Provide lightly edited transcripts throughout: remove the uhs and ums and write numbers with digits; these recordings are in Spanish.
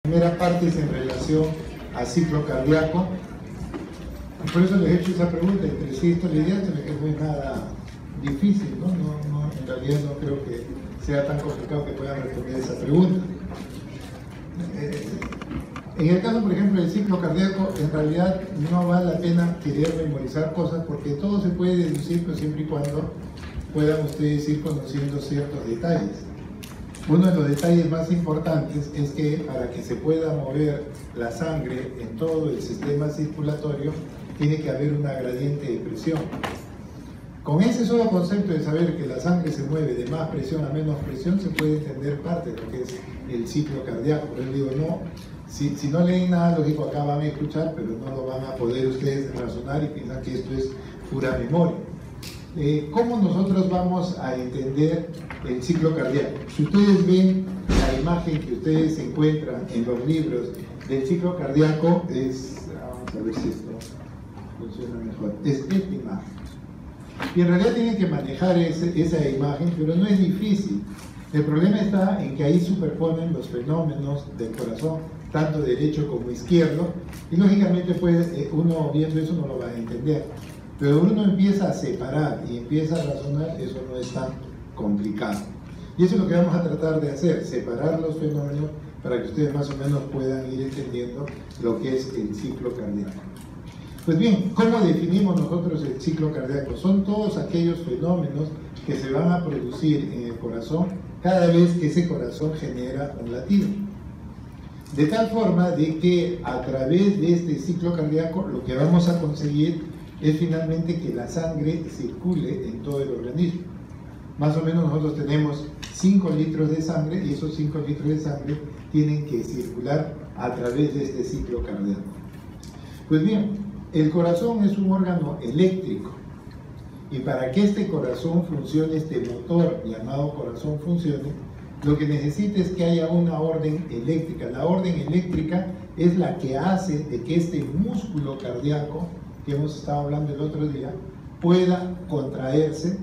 La primera parte es en relación al ciclo cardíaco. Y por eso les he hecho esa pregunta entre sístole y diástole, que no es nada difícil, ¿no? En realidad no creo que sea tan complicado que puedan responder esa pregunta. En el caso, por ejemplo, del ciclo cardíaco, en realidad no vale la pena querer memorizar cosas porque todo se puede deducir, pero siempre y cuando puedan ustedes ir conociendo ciertos detalles. Uno de los detalles más importantes es que para que se pueda mover la sangre en todo el sistema circulatorio, tiene que haber una gradiente de presión. Con ese solo concepto de saber que la sangre se mueve de más presión a menos presión, se puede entender parte de lo que es el ciclo cardíaco. Por eso digo, no, si no leen nada lógico acá van a escuchar, pero no lo van a poder ustedes razonar y piensan que esto es pura memoria. ¿Cómo nosotros vamos a entender el ciclo cardíaco? Si ustedes ven la imagen que ustedes encuentran en los libros del ciclo cardíaco, vamos a ver si esto funciona mejor, es esta imagen. Y en realidad tienen que manejar esa imagen, pero no es difícil. El problema está en que ahí superponen los fenómenos del corazón, tanto derecho como izquierdo, y lógicamente pues, uno viendo eso no lo va a entender. Pero uno empieza a separar y empieza a razonar, eso no es tan complicado. Y eso es lo que vamos a tratar de hacer, separar los fenómenos para que ustedes más o menos puedan ir entendiendo lo que es el ciclo cardíaco. Pues bien, ¿cómo definimos nosotros el ciclo cardíaco? Son todos aquellos fenómenos que se van a producir en el corazón cada vez que ese corazón genera un latido. De tal forma de que a través de este ciclo cardíaco lo que vamos a conseguir es finalmente que la sangre circule en todo el organismo. Más o menos nosotros tenemos 5 litros de sangre y esos 5 litros de sangre tienen que circular a través de este ciclo cardíaco. Pues bien, el corazón es un órgano eléctrico y para que este corazón funcione, este motor llamado corazón funcione, lo que necesita es que haya una orden eléctrica. La orden eléctrica es la que hace de que este músculo cardíaco que hemos estado hablando el otro día, pueda contraerse,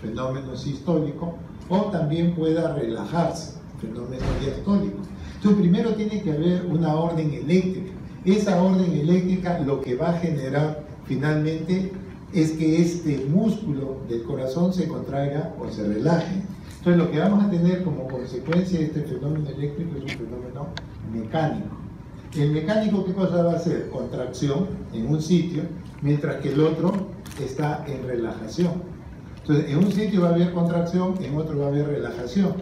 fenómeno sistólico, o también pueda relajarse, fenómeno diastólico. Entonces, primero tiene que haber una orden eléctrica. Esa orden eléctrica lo que va a generar finalmente es que este músculo del corazón se contraiga o se relaje. Entonces, lo que vamos a tener como consecuencia de este fenómeno eléctrico es un fenómeno mecánico. El mecánico, ¿qué cosa va a hacer? Contracción en un sitio, mientras que el otro está en relajación. Entonces, en un sitio va a haber contracción, en otro va a haber relajación.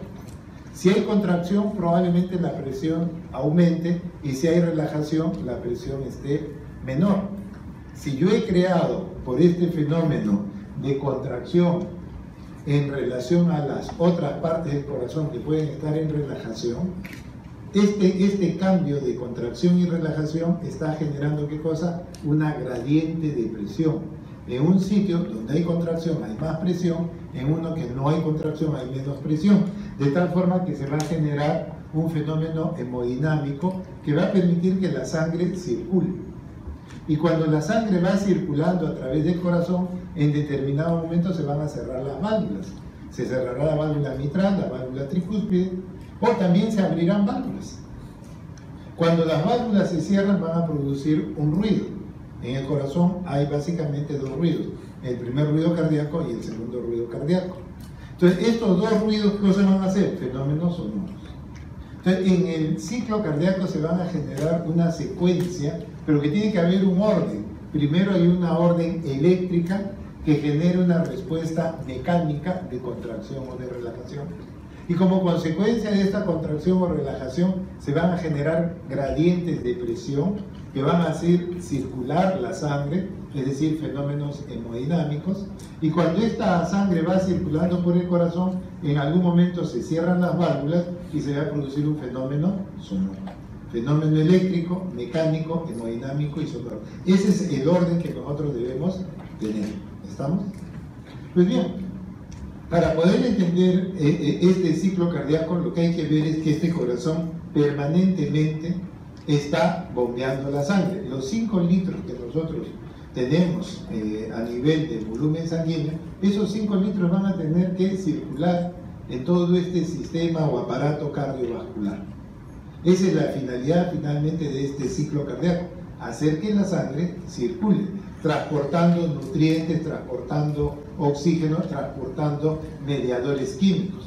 Si hay contracción, probablemente la presión aumente, y si hay relajación, la presión esté menor. Si yo he creado por este fenómeno de contracción en relación a las otras partes del corazón que pueden estar en relajación, este cambio de contracción y relajación está generando, ¿qué cosa? Una gradiente de presión. En un sitio donde hay contracción hay más presión, en uno que no hay contracción hay menos presión, de tal forma que se va a generar un fenómeno hemodinámico que va a permitir que la sangre circule. Y cuando la sangre va circulando a través del corazón, en determinado momento se van a cerrar las válvulas. Se cerrará la válvula mitral, la válvula tricúspide, o también se abrirán válvulas. Cuando las válvulas se cierran van a producir un ruido. En el corazón hay básicamente 2 ruidos, el primer ruido cardíaco y el segundo ruido cardíaco. Entonces estos 2 ruidos, ¿qué se van a hacer? Fenómenos sonoros. Entonces en el ciclo cardíaco se van a generar una secuencia, pero que tiene que haber un orden. Primero hay una orden eléctrica que genera una respuesta mecánica de contracción o de relajación. Y como consecuencia de esta contracción o relajación se van a generar gradientes de presión que van a hacer circular la sangre, es decir, fenómenos hemodinámicos. Y cuando esta sangre va circulando por el corazón, en algún momento se cierran las válvulas y se va a producir un fenómeno sonoro. Fenómeno eléctrico, mecánico, hemodinámico y sonoro. Ese es el orden que nosotros debemos tener. ¿Estamos? Pues bien, para poder entender este ciclo cardíaco, lo que hay que ver es que este corazón permanentemente está bombeando la sangre. Los 5 litros que nosotros tenemos a nivel de volumen sanguíneo, esos 5 litros van a tener que circular en todo este sistema o aparato cardiovascular. Esa es la finalidad finalmente de este ciclo cardíaco, hacer que la sangre circule, transportando nutrientes, transportando oxígeno, transportando mediadores químicos.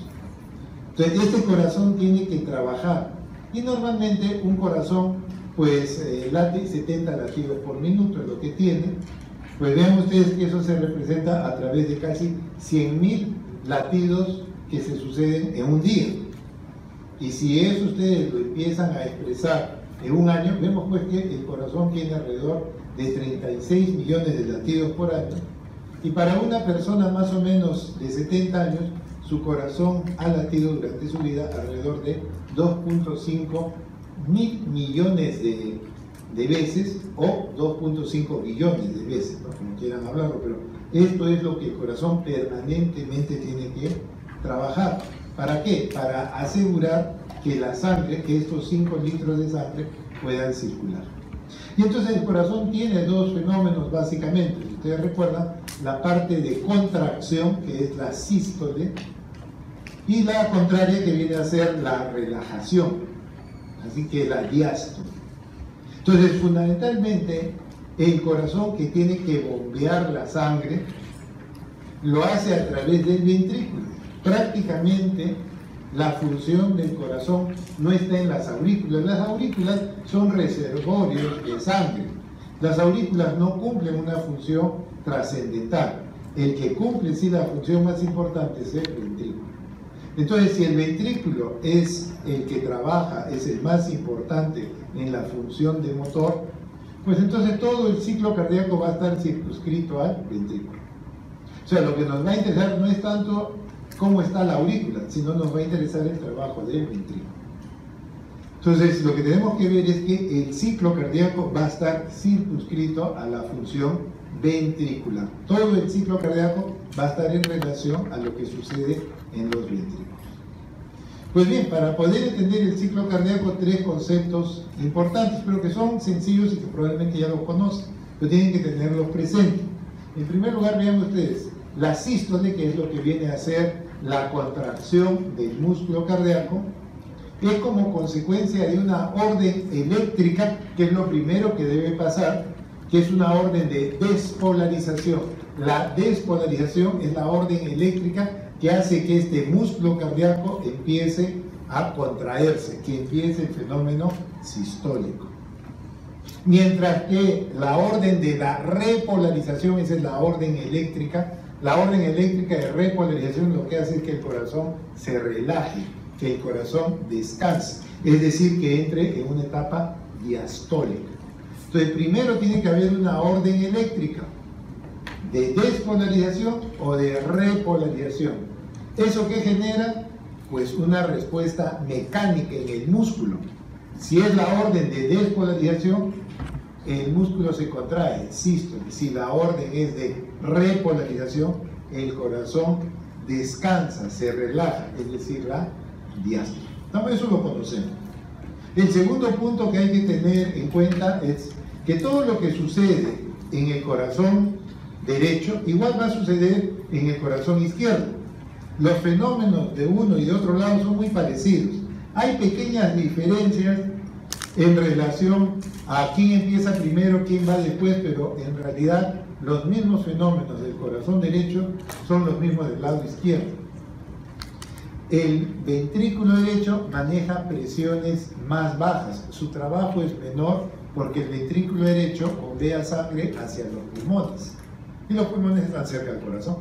Entonces, este corazón tiene que trabajar, y normalmente un corazón pues late 70 latidos por minuto, es lo que tiene. Pues vean ustedes que eso se representa a través de casi 100.000 latidos que se suceden en un día. Y si eso ustedes lo empiezan a expresar en un año, vemos pues que el corazón tiene alrededor de 36 millones de latidos por año. Y para una persona más o menos de 70 años, su corazón ha latido durante su vida alrededor de 2.5 mil millones de veces o 2.5 billones de veces, ¿no? Como quieran hablarlo, pero esto es lo que el corazón permanentemente tiene que trabajar. ¿Para qué? Para asegurar que la sangre, que estos 5 litros de sangre puedan circular. Y entonces el corazón tiene dos fenómenos básicamente. Si ustedes recuerdan, la parte de contracción, que es la sístole, y la contraria, que viene a ser la relajación, así que la diástole. Entonces, fundamentalmente, el corazón, que tiene que bombear la sangre, lo hace a través del ventrículo. Prácticamente la función del corazón no está en las aurículas. Las aurículas son reservorios de sangre. Las aurículas no cumplen una función trascendental. El que cumple sí la función más importante es el ventrículo. Entonces, si el ventrículo es el que trabaja, es el más importante en la función de motor, pues entonces todo el ciclo cardíaco va a estar circunscrito al ventrículo. O sea, lo que nos va a interesar no es tanto cómo está la aurícula, sino nos va a interesar el trabajo del ventrículo. Entonces, lo que tenemos que ver es que el ciclo cardíaco va a estar circunscrito a la función ventricular. Todo el ciclo cardíaco va a estar en relación a lo que sucede en los ventrículos. Pues bien, para poder entender el ciclo cardíaco, 3 conceptos importantes, pero que son sencillos y que probablemente ya los conocen, pero tienen que tenerlos presentes. En primer lugar, vean ustedes, la sístole, que es lo que viene a ser la contracción del músculo cardíaco, es como consecuencia de una orden eléctrica, que es lo primero que debe pasar, que es una orden de despolarización. La despolarización es la orden eléctrica que hace que este músculo cardíaco empiece a contraerse, que empiece el fenómeno sistólico. Mientras que la orden de la repolarización, esa es la orden eléctrica, la orden eléctrica de repolarización lo que hace es que el corazón se relaje, que el corazón descanse, es decir, que entre en una etapa diastólica. Entonces, primero tiene que haber una orden eléctrica de despolarización o de repolarización. ¿Eso qué genera? Pues una respuesta mecánica en el músculo. Si es la orden de despolarización, el músculo se contrae, sístole. Si la orden es de repolarización, el corazón descansa, se relaja, es decir, la diástole. Eso lo conocemos. El segundo punto que hay que tener en cuenta es que todo lo que sucede en el corazón derecho igual va a suceder en el corazón izquierdo. Los fenómenos de uno y de otro lado son muy parecidos. Hay pequeñas diferencias en relación a quién empieza primero, quién va después, pero en realidad los mismos fenómenos del corazón derecho son los mismos del lado izquierdo. El ventrículo derecho maneja presiones más bajas. Su trabajo es menor porque el ventrículo derecho bombea sangre hacia los pulmones. Y los pulmones están cerca del corazón.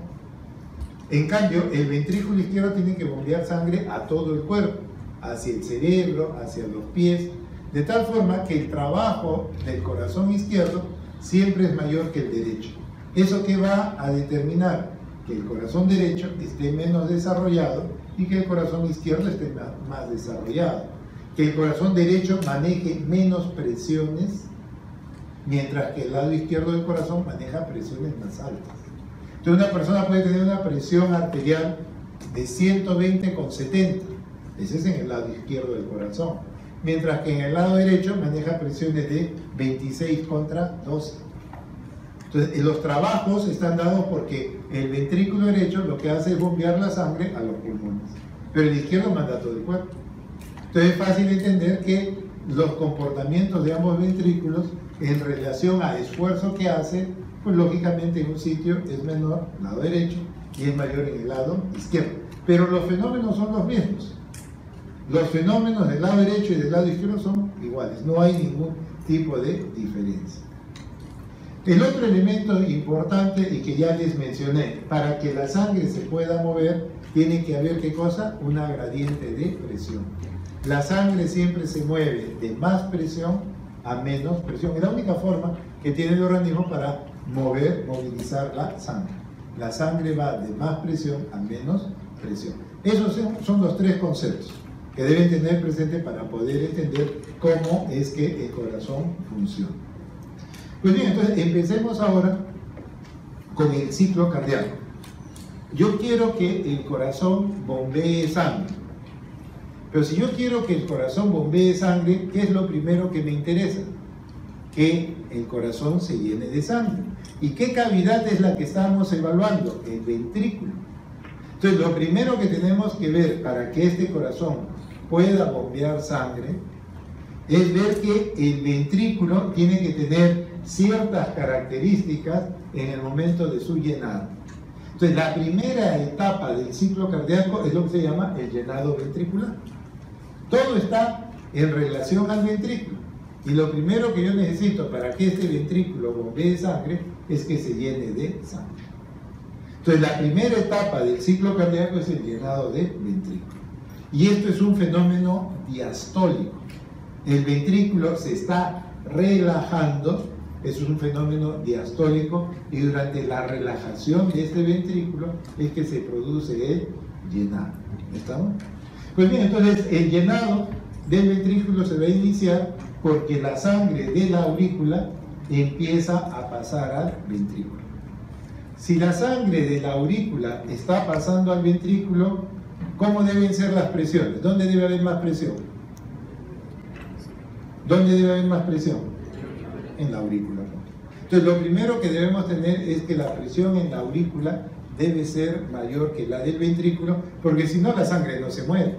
En cambio, el ventrículo izquierdo tiene que bombear sangre a todo el cuerpo, hacia el cerebro, hacia los pies, de tal forma que el trabajo del corazón izquierdo siempre es mayor que el derecho. ¿Eso qué va a determinar? Que el corazón derecho esté menos desarrollado y que el corazón izquierdo esté más desarrollado. Que el corazón derecho maneje menos presiones, mientras que el lado izquierdo del corazón maneja presiones más altas. Entonces una persona puede tener una presión arterial de 120/70, ese es en el lado izquierdo del corazón, mientras que en el lado derecho maneja presiones de 26/12. Entonces los trabajos están dados porque el ventrículo derecho lo que hace es bombear la sangre a los pulmones, pero el izquierdo manda a todo el cuerpo. Entonces es fácil entender que los comportamientos de ambos ventrículos en relación a esfuerzo que hace, pues lógicamente en un sitio es menor, lado derecho, y es mayor en el lado izquierdo. Pero los fenómenos son los mismos. Los fenómenos del lado derecho y del lado izquierdo son iguales, no hay ningún tipo de diferencia. El otro elemento importante y que ya les mencioné, para que la sangre se pueda mover, tiene que haber, ¿qué cosa? Una gradiente de presión. La sangre siempre se mueve de más presión a menos presión. Es la única forma que tiene el organismo para movilizar la sangre. La sangre va de más presión a menos presión. Esos son los tres conceptos que deben tener presente para poder entender cómo es que el corazón funciona. Pues bien, entonces empecemos ahora con el ciclo cardíaco. Yo quiero que el corazón bombee sangre. Pero si yo quiero que el corazón bombee sangre, ¿qué es lo primero que me interesa? Que el corazón se llene de sangre. ¿Y qué cavidad es la que estamos evaluando? El ventrículo. Entonces, lo primero que tenemos que ver para que este corazón pueda bombear sangre es ver que el ventrículo tiene que tener ciertas características en el momento de su llenado. Entonces, la primera etapa del ciclo cardíaco es lo que se llama el llenado ventricular. Todo está en relación al ventrículo. Y lo primero que yo necesito para que este ventrículo bombee sangre es que se llene de sangre. Entonces, la primera etapa del ciclo cardíaco es el llenado de ventrículo. Y esto es un fenómeno diastólico. El ventrículo se está relajando, es un fenómeno diastólico, y durante la relajación de este ventrículo es que se produce el llenado. ¿Estamos? Pues bien, entonces el llenado del ventrículo se va a iniciar porque la sangre de la aurícula empieza a pasar al ventrículo. Si la sangre de la aurícula está pasando al ventrículo, ¿cómo deben ser las presiones? ¿Dónde debe haber más presión? ¿Dónde debe haber más presión? En la aurícula. Entonces, lo primero que debemos tener es que la presión en la aurícula debe ser mayor que la del ventrículo, porque si no la sangre no se mueve.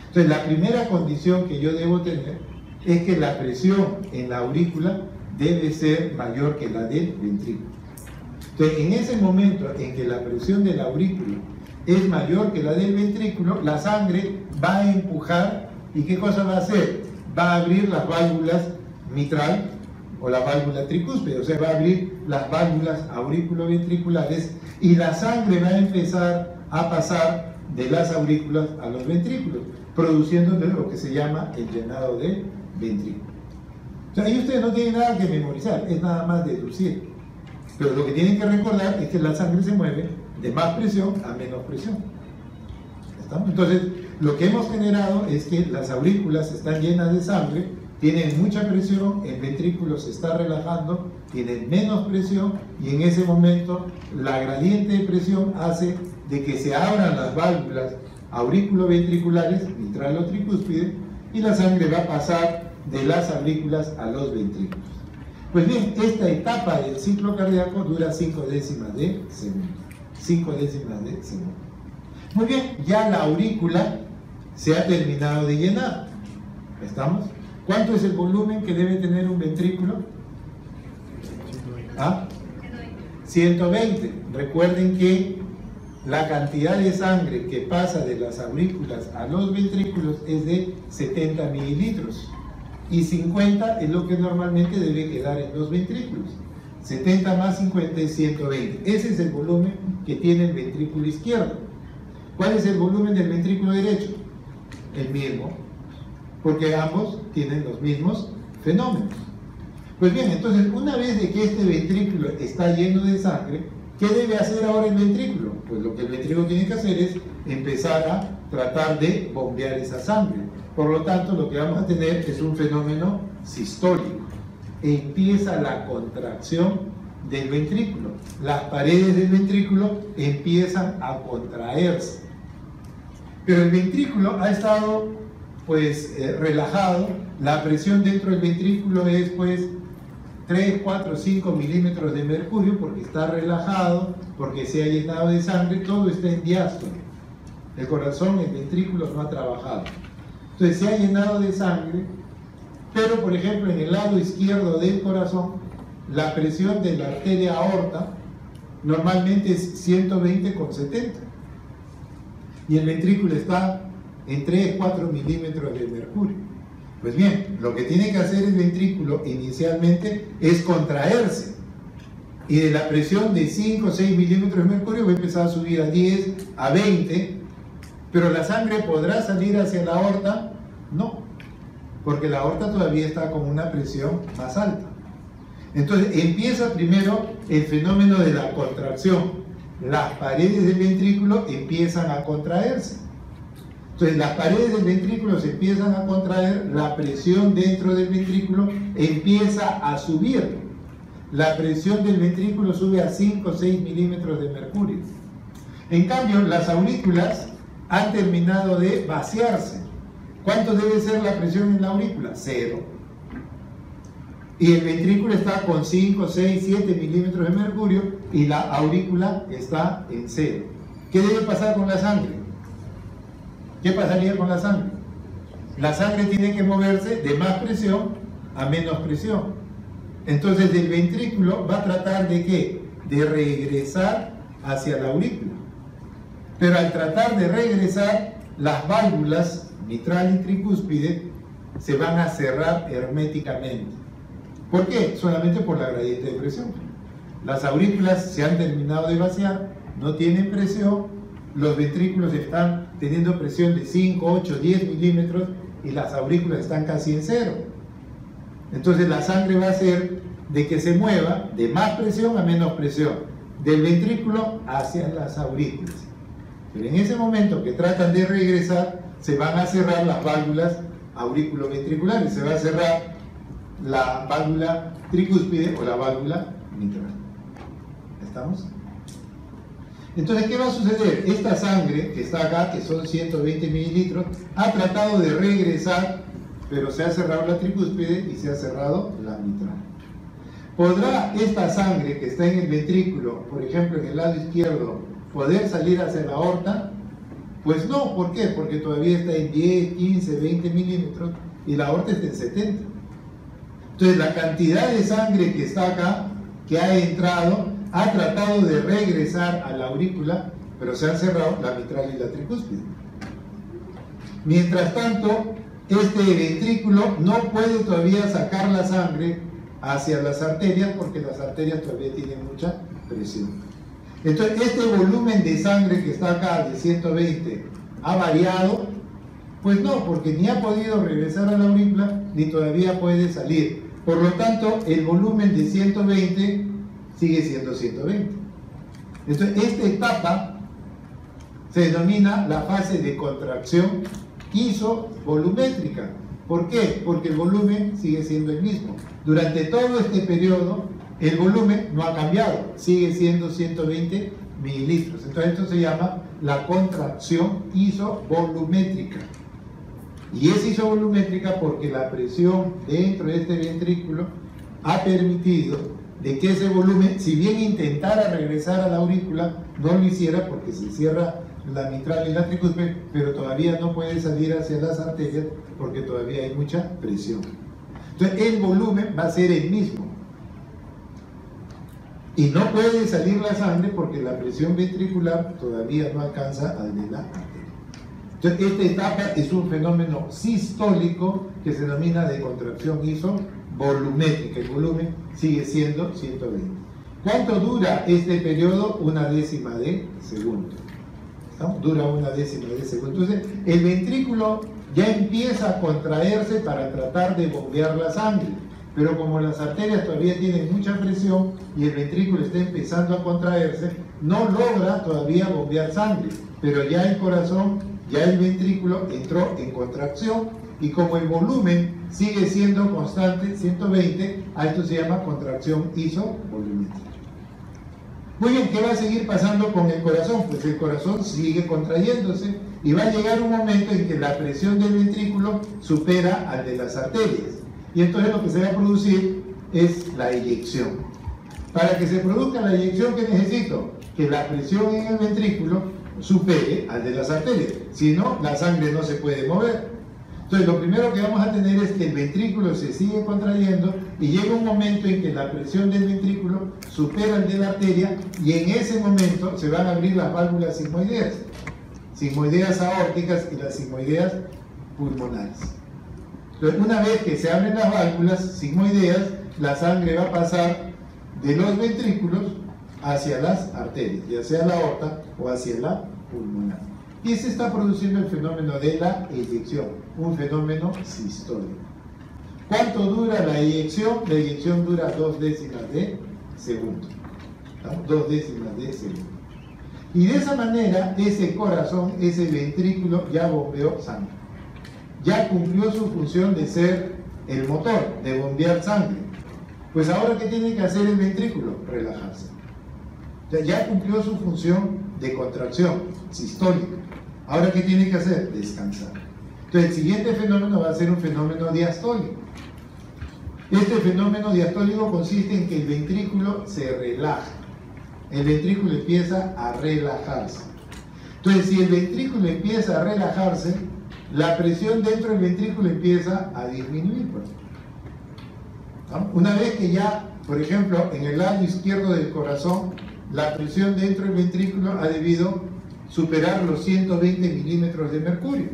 Entonces, la primera condición que yo debo tener es que la presión en la aurícula debe ser mayor que la del ventrículo. Entonces, en ese momento en que la presión de la aurícula es mayor que la del ventrículo, la sangre va a empujar, ¿y qué cosa va a hacer? Va a abrir las válvulas mitral o la válvula tricúspide, o sea, va a abrir las válvulas auriculoventriculares y la sangre va a empezar a pasar de las aurículas a los ventrículos, produciendo lo que se llama el llenado de ventrículo. O sea, ahí ustedes no tienen nada que memorizar, es nada más deducir. Pero lo que tienen que recordar es que la sangre se mueve de más presión a menos presión. ¿Estamos? Entonces, lo que hemos generado es que las aurículas están llenas de sangre, tienen mucha presión, el ventrículo se está relajando, tienen menos presión y en ese momento la gradiente de presión hace de que se abran las válvulas auriculoventriculares, mitral o tricúspide, y la sangre va a pasar de las aurículas a los ventrículos. Pues bien, esta etapa del ciclo cardíaco dura 5 décimas de segundo. 5 décimas de segundo. Muy bien, ya la aurícula se ha terminado de llenar. ¿Estamos? ¿Cuánto es el volumen que debe tener un ventrículo? 120. Recuerden que la cantidad de sangre que pasa de las aurículas a los ventrículos es de 70 mililitros. Y 50 es lo que normalmente debe quedar en los ventrículos. 70 más 50 es 120. Ese es el volumen que tiene el ventrículo izquierdo. ¿Cuál es el volumen del ventrículo derecho? El mismo, porque ambos tienen los mismos fenómenos. Pues bien, entonces una vez de que este ventrículo está lleno de sangre, ¿qué debe hacer ahora el ventrículo? Pues lo que el ventrículo tiene que hacer es empezar a tratar de bombear esa sangre. Por lo tanto, lo que vamos a tener es un fenómeno sistólico. Empieza la contracción del ventrículo. Las paredes del ventrículo empiezan a contraerse. Pero el ventrículo ha estado relajado. La presión dentro del ventrículo es 3, 4, 5 milímetros de mercurio porque está relajado, porque se ha llenado de sangre, todo está en diástole. El corazón, el ventrículo no ha trabajado. Entonces se ha llenado de sangre, pero por ejemplo en el lado izquierdo del corazón, la presión de la arteria aorta normalmente es 120/70 y el ventrículo está en 3-4 milímetros de mercurio. Pues bien, lo que tiene que hacer el ventrículo inicialmente es contraerse, y de la presión de 5 o 6 milímetros de mercurio va a empezar a subir a 10, a 20, pero la sangre podrá salir hacia la aorta, no, porque la aorta todavía está con una presión más alta. Entonces empieza primero el fenómeno de la contracción. Las paredes del ventrículo empiezan a contraerse. Entonces las paredes del ventrículo se empiezan a contraer, la presión dentro del ventrículo empieza a subir. La presión del ventrículo sube a 5 o 6 milímetros de mercurio. En cambio, las aurículas han terminado de vaciarse. ¿Cuánto debe ser la presión en la aurícula? 0. Y el ventrículo está con 5, 6, 7 milímetros de mercurio y la aurícula está en 0. ¿Qué debe pasar con la sangre? ¿Qué pasaría con la sangre? La sangre tiene que moverse de más presión a menos presión. Entonces el ventrículo va a tratar de ¿qué? De regresar hacia la aurícula. Pero al tratar de regresar, las válvulas mitral y tricúspide se van a cerrar herméticamente. ¿Por qué? Solamente por la gradiente de presión. Las aurículas se han terminado de vaciar, no tienen presión, los ventrículos están teniendo presión de 5, 8, 10 milímetros y las aurículas están casi en 0. Entonces la sangre va a hacer de que se mueva de más presión a menos presión, del ventrículo hacia las aurículas. Pero en ese momento que tratan de regresar, se van a cerrar las válvulas auriculoventriculares, se va a cerrar la válvula tricúspide o la válvula mitral. ¿Estamos? Entonces, ¿qué va a suceder? Esta sangre que está acá, que son 120 mililitros, ha tratado de regresar, pero se ha cerrado la tricúspide y se ha cerrado la mitral. ¿Podrá esta sangre que está en el ventrículo, por ejemplo en el lado izquierdo, poder salir hacia la aorta? Pues no, ¿por qué? Porque todavía está en 10, 15, 20 milímetros y la aorta está en 70. Entonces la cantidad de sangre que está acá, que ha entrado, ha tratado de regresar a la aurícula, pero se han cerrado la mitral y la tricúspide. Mientras tanto, este ventrículo no puede todavía sacar la sangre hacia las arterias porque las arterias todavía tienen mucha presión. Entonces, este volumen de sangre que está acá de 120 ha variado. Pues no, porque ni ha podido regresar a la aurícula ni todavía puede salir. Por lo tanto, el volumen de 120 sigue siendo 120. Entonces, esta etapa se denomina la fase de contracción isovolumétrica. ¿Por qué? Porque el volumen sigue siendo el mismo. Durante todo este periodo, el volumen no ha cambiado, sigue siendo 120 mililitros. Entonces, esto se llama la contracción isovolumétrica. Y es isovolumétrica porque la presión dentro de este ventrículo ha permitido de que ese volumen, si bien intentara regresar a la aurícula, no lo hiciera porque se cierra la mitral y la tricúspide, pero todavía no puede salir hacia las arterias porque todavía hay mucha presión. Entonces el volumen va a ser el mismo. Y no puede salir la sangre porque la presión ventricular todavía no alcanza al de la arteria. Entonces esta etapa es un fenómeno sistólico que se denomina de contracción isovolumétrica. El volumen sigue siendo 120. ¿Cuánto dura este periodo? 1/10 de segundo. ¿No? Dura 1/10 de segundo. Entonces el ventrículo ya empieza a contraerse para tratar de bombear la sangre. Pero como las arterias todavía tienen mucha presión y el ventrículo está empezando a contraerse, no logra todavía bombear sangre. Pero ya el corazón, ya el ventrículo entró en contracción y como el volumen sigue siendo constante, 120, a esto se llama contracción isovolumétrica. Muy bien, ¿qué va a seguir pasando con el corazón? Pues el corazón sigue contrayéndose y va a llegar un momento en que la presión del ventrículo supera al de las arterias. Y entonces lo que se va a producir es la eyección. Para que se produzca la eyección, ¿qué necesito? Que la presión en el ventrículo supere al de las arterias. Si no, la sangre no se puede mover. Entonces, lo primero que vamos a tener es que el ventrículo se sigue contrayendo y llega un momento en que la presión del ventrículo supera el de la arteria y en ese momento se van a abrir las válvulas sigmoideas aórticas y las sigmoideas pulmonares. Entonces, una vez que se abren las válvulas sigmoideas, la sangre va a pasar de los ventrículos hacia las arterias, ya sea la aorta o hacia la pulmonar. Y se está produciendo el fenómeno de la eyección, un fenómeno sistólico. ¿Cuánto dura la eyección? La eyección dura 2 décimas de segundo. 2 décimas de segundo. Y de esa manera, ese corazón, ese ventrículo ya bombeó sangre. Ya cumplió su función de ser el motor, de bombear sangre. Pues ahora, ¿qué tiene que hacer el ventrículo? Relajarse. O sea, ya cumplió su función de contracción sistólica. Ahora, ¿qué tiene que hacer? Descansar. Entonces, el siguiente fenómeno va a ser un fenómeno diastólico. Este fenómeno diastólico consiste en que el ventrículo se relaja. El ventrículo empieza a relajarse. Entonces, si el ventrículo empieza a relajarse, la presión dentro del ventrículo empieza a disminuir. ¿No? Una vez que ya, por ejemplo, en el lado izquierdo del corazón, la presión dentro del ventrículo ha debido superar los 120 milímetros de mercurio.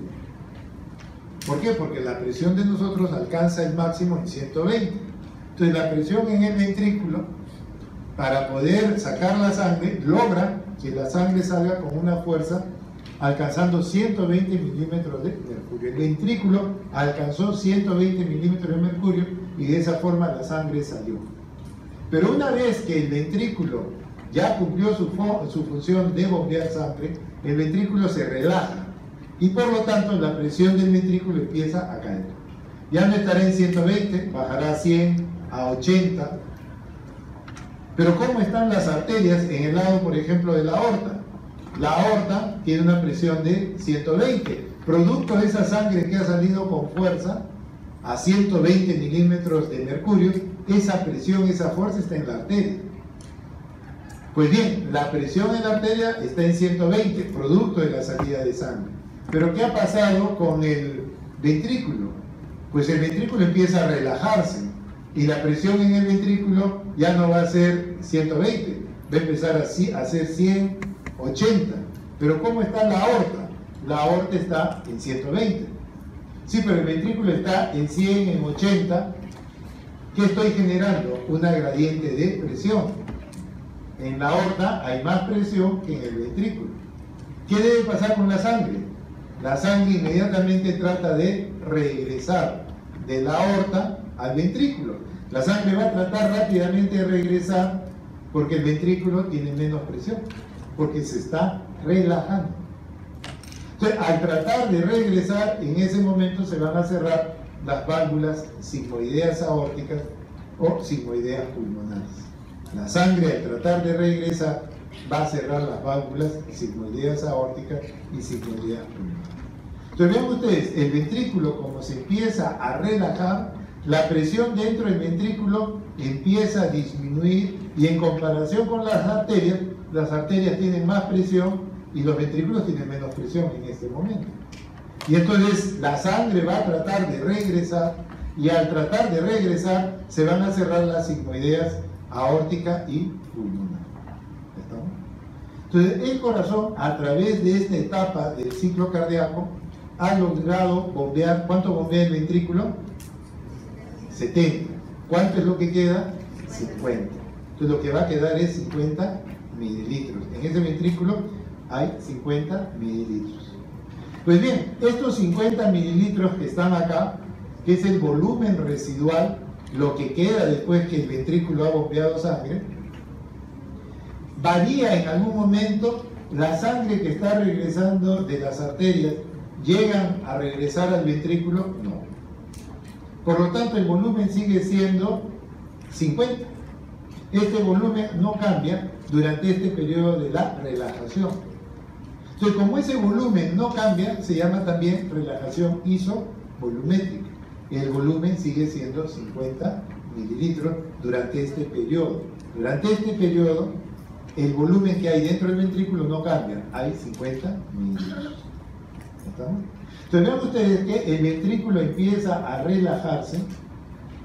¿Por qué? Porque la presión de nosotros alcanza el máximo en 120. Entonces, la presión en el ventrículo, para poder sacar la sangre, logra que la sangre salga con una fuerza alcanzando 120 milímetros de mercurio. El ventrículo alcanzó 120 milímetros de mercurio y de esa forma la sangre salió. Pero una vez que el ventrículo ya cumplió su función de bombear sangre, el ventrículo se relaja y por lo tanto la presión del ventrículo empieza a caer. Ya no estará en 120, bajará a 100, a 80. Pero ¿cómo están las arterias en el lado, por ejemplo, de la aorta? La aorta tiene una presión de 120. Producto de esa sangre que ha salido con fuerza a 120 milímetros de mercurio, esa presión, esa fuerza está en la arteria. Pues bien, la presión en la arteria está en 120, producto de la salida de sangre. Pero ¿qué ha pasado con el ventrículo? Pues el ventrículo empieza a relajarse y la presión en el ventrículo ya no va a ser 120, va a empezar a ser 100, 80. Pero ¿cómo está la aorta? La aorta está en 120. Sí, pero el ventrículo está en 100, en 80. ¿Qué estoy generando? Una gradiente de presión. En la aorta hay más presión que en el ventrículo. ¿Qué debe pasar con la sangre? La sangre inmediatamente trata de regresar de la aorta al ventrículo. La sangre va a tratar rápidamente de regresar porque el ventrículo tiene menos presión, porque se está relajando. Entonces, al tratar de regresar, en ese momento se van a cerrar las válvulas sigmoideas aórticas o sigmoideas pulmonares. La sangre, al tratar de regresar, va a cerrar las válvulas sigmoideas aórticas y sigmoideas pulmonares. Entonces, vean ustedes, el ventrículo, como se empieza a relajar, la presión dentro del ventrículo empieza a disminuir y en comparación con las arterias tienen más presión y los ventrículos tienen menos presión en este momento. Y entonces la sangre va a tratar de regresar y al tratar de regresar se van a cerrar las sigmoideas aórtica y pulmonar. ¿Estamos? Entonces el corazón, a través de esta etapa del ciclo cardíaco, ha logrado bombear. ¿Cuánto bombea el ventrículo? 70. ¿Cuánto es lo que queda? 50. Entonces lo que va a quedar es 50 mililitros. En ese ventrículo hay 50 mililitros. Pues bien, estos 50 mililitros que están acá, que es el volumen residual, lo que queda después que el ventrículo ha bombeado sangre, varía en algún momento. La sangre que está regresando de las arterias, ¿llegan a regresar al ventrículo? No. Por lo tanto, el volumen sigue siendo 50. Este volumen no cambia durante este periodo de la relajación. Entonces, como ese volumen no cambia, se llama también relajación isovolumétrica. El volumen sigue siendo 50 mililitros durante este periodo. Durante este periodo, el volumen que hay dentro del ventrículo no cambia, hay 50 mililitros. ¿Estamos? Entonces vean ustedes que el ventrículo empieza a relajarse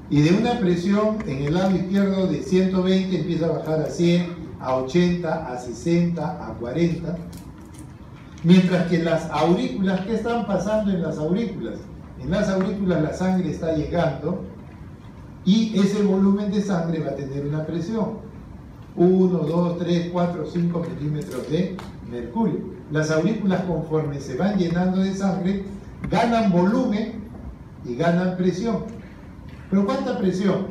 y de una presión en el lado izquierdo de 120 empieza a bajar a 100, a 80, a 60, a 40. Mientras que las aurículas, ¿qué están pasando en las aurículas? En las aurículas la sangre está llegando y ese volumen de sangre va a tener una presión. 1, 2, 3, 4, 5 milímetros de mercurio. Las aurículas, conforme se van llenando de sangre, ganan volumen y ganan presión. ¿Pero cuánta presión?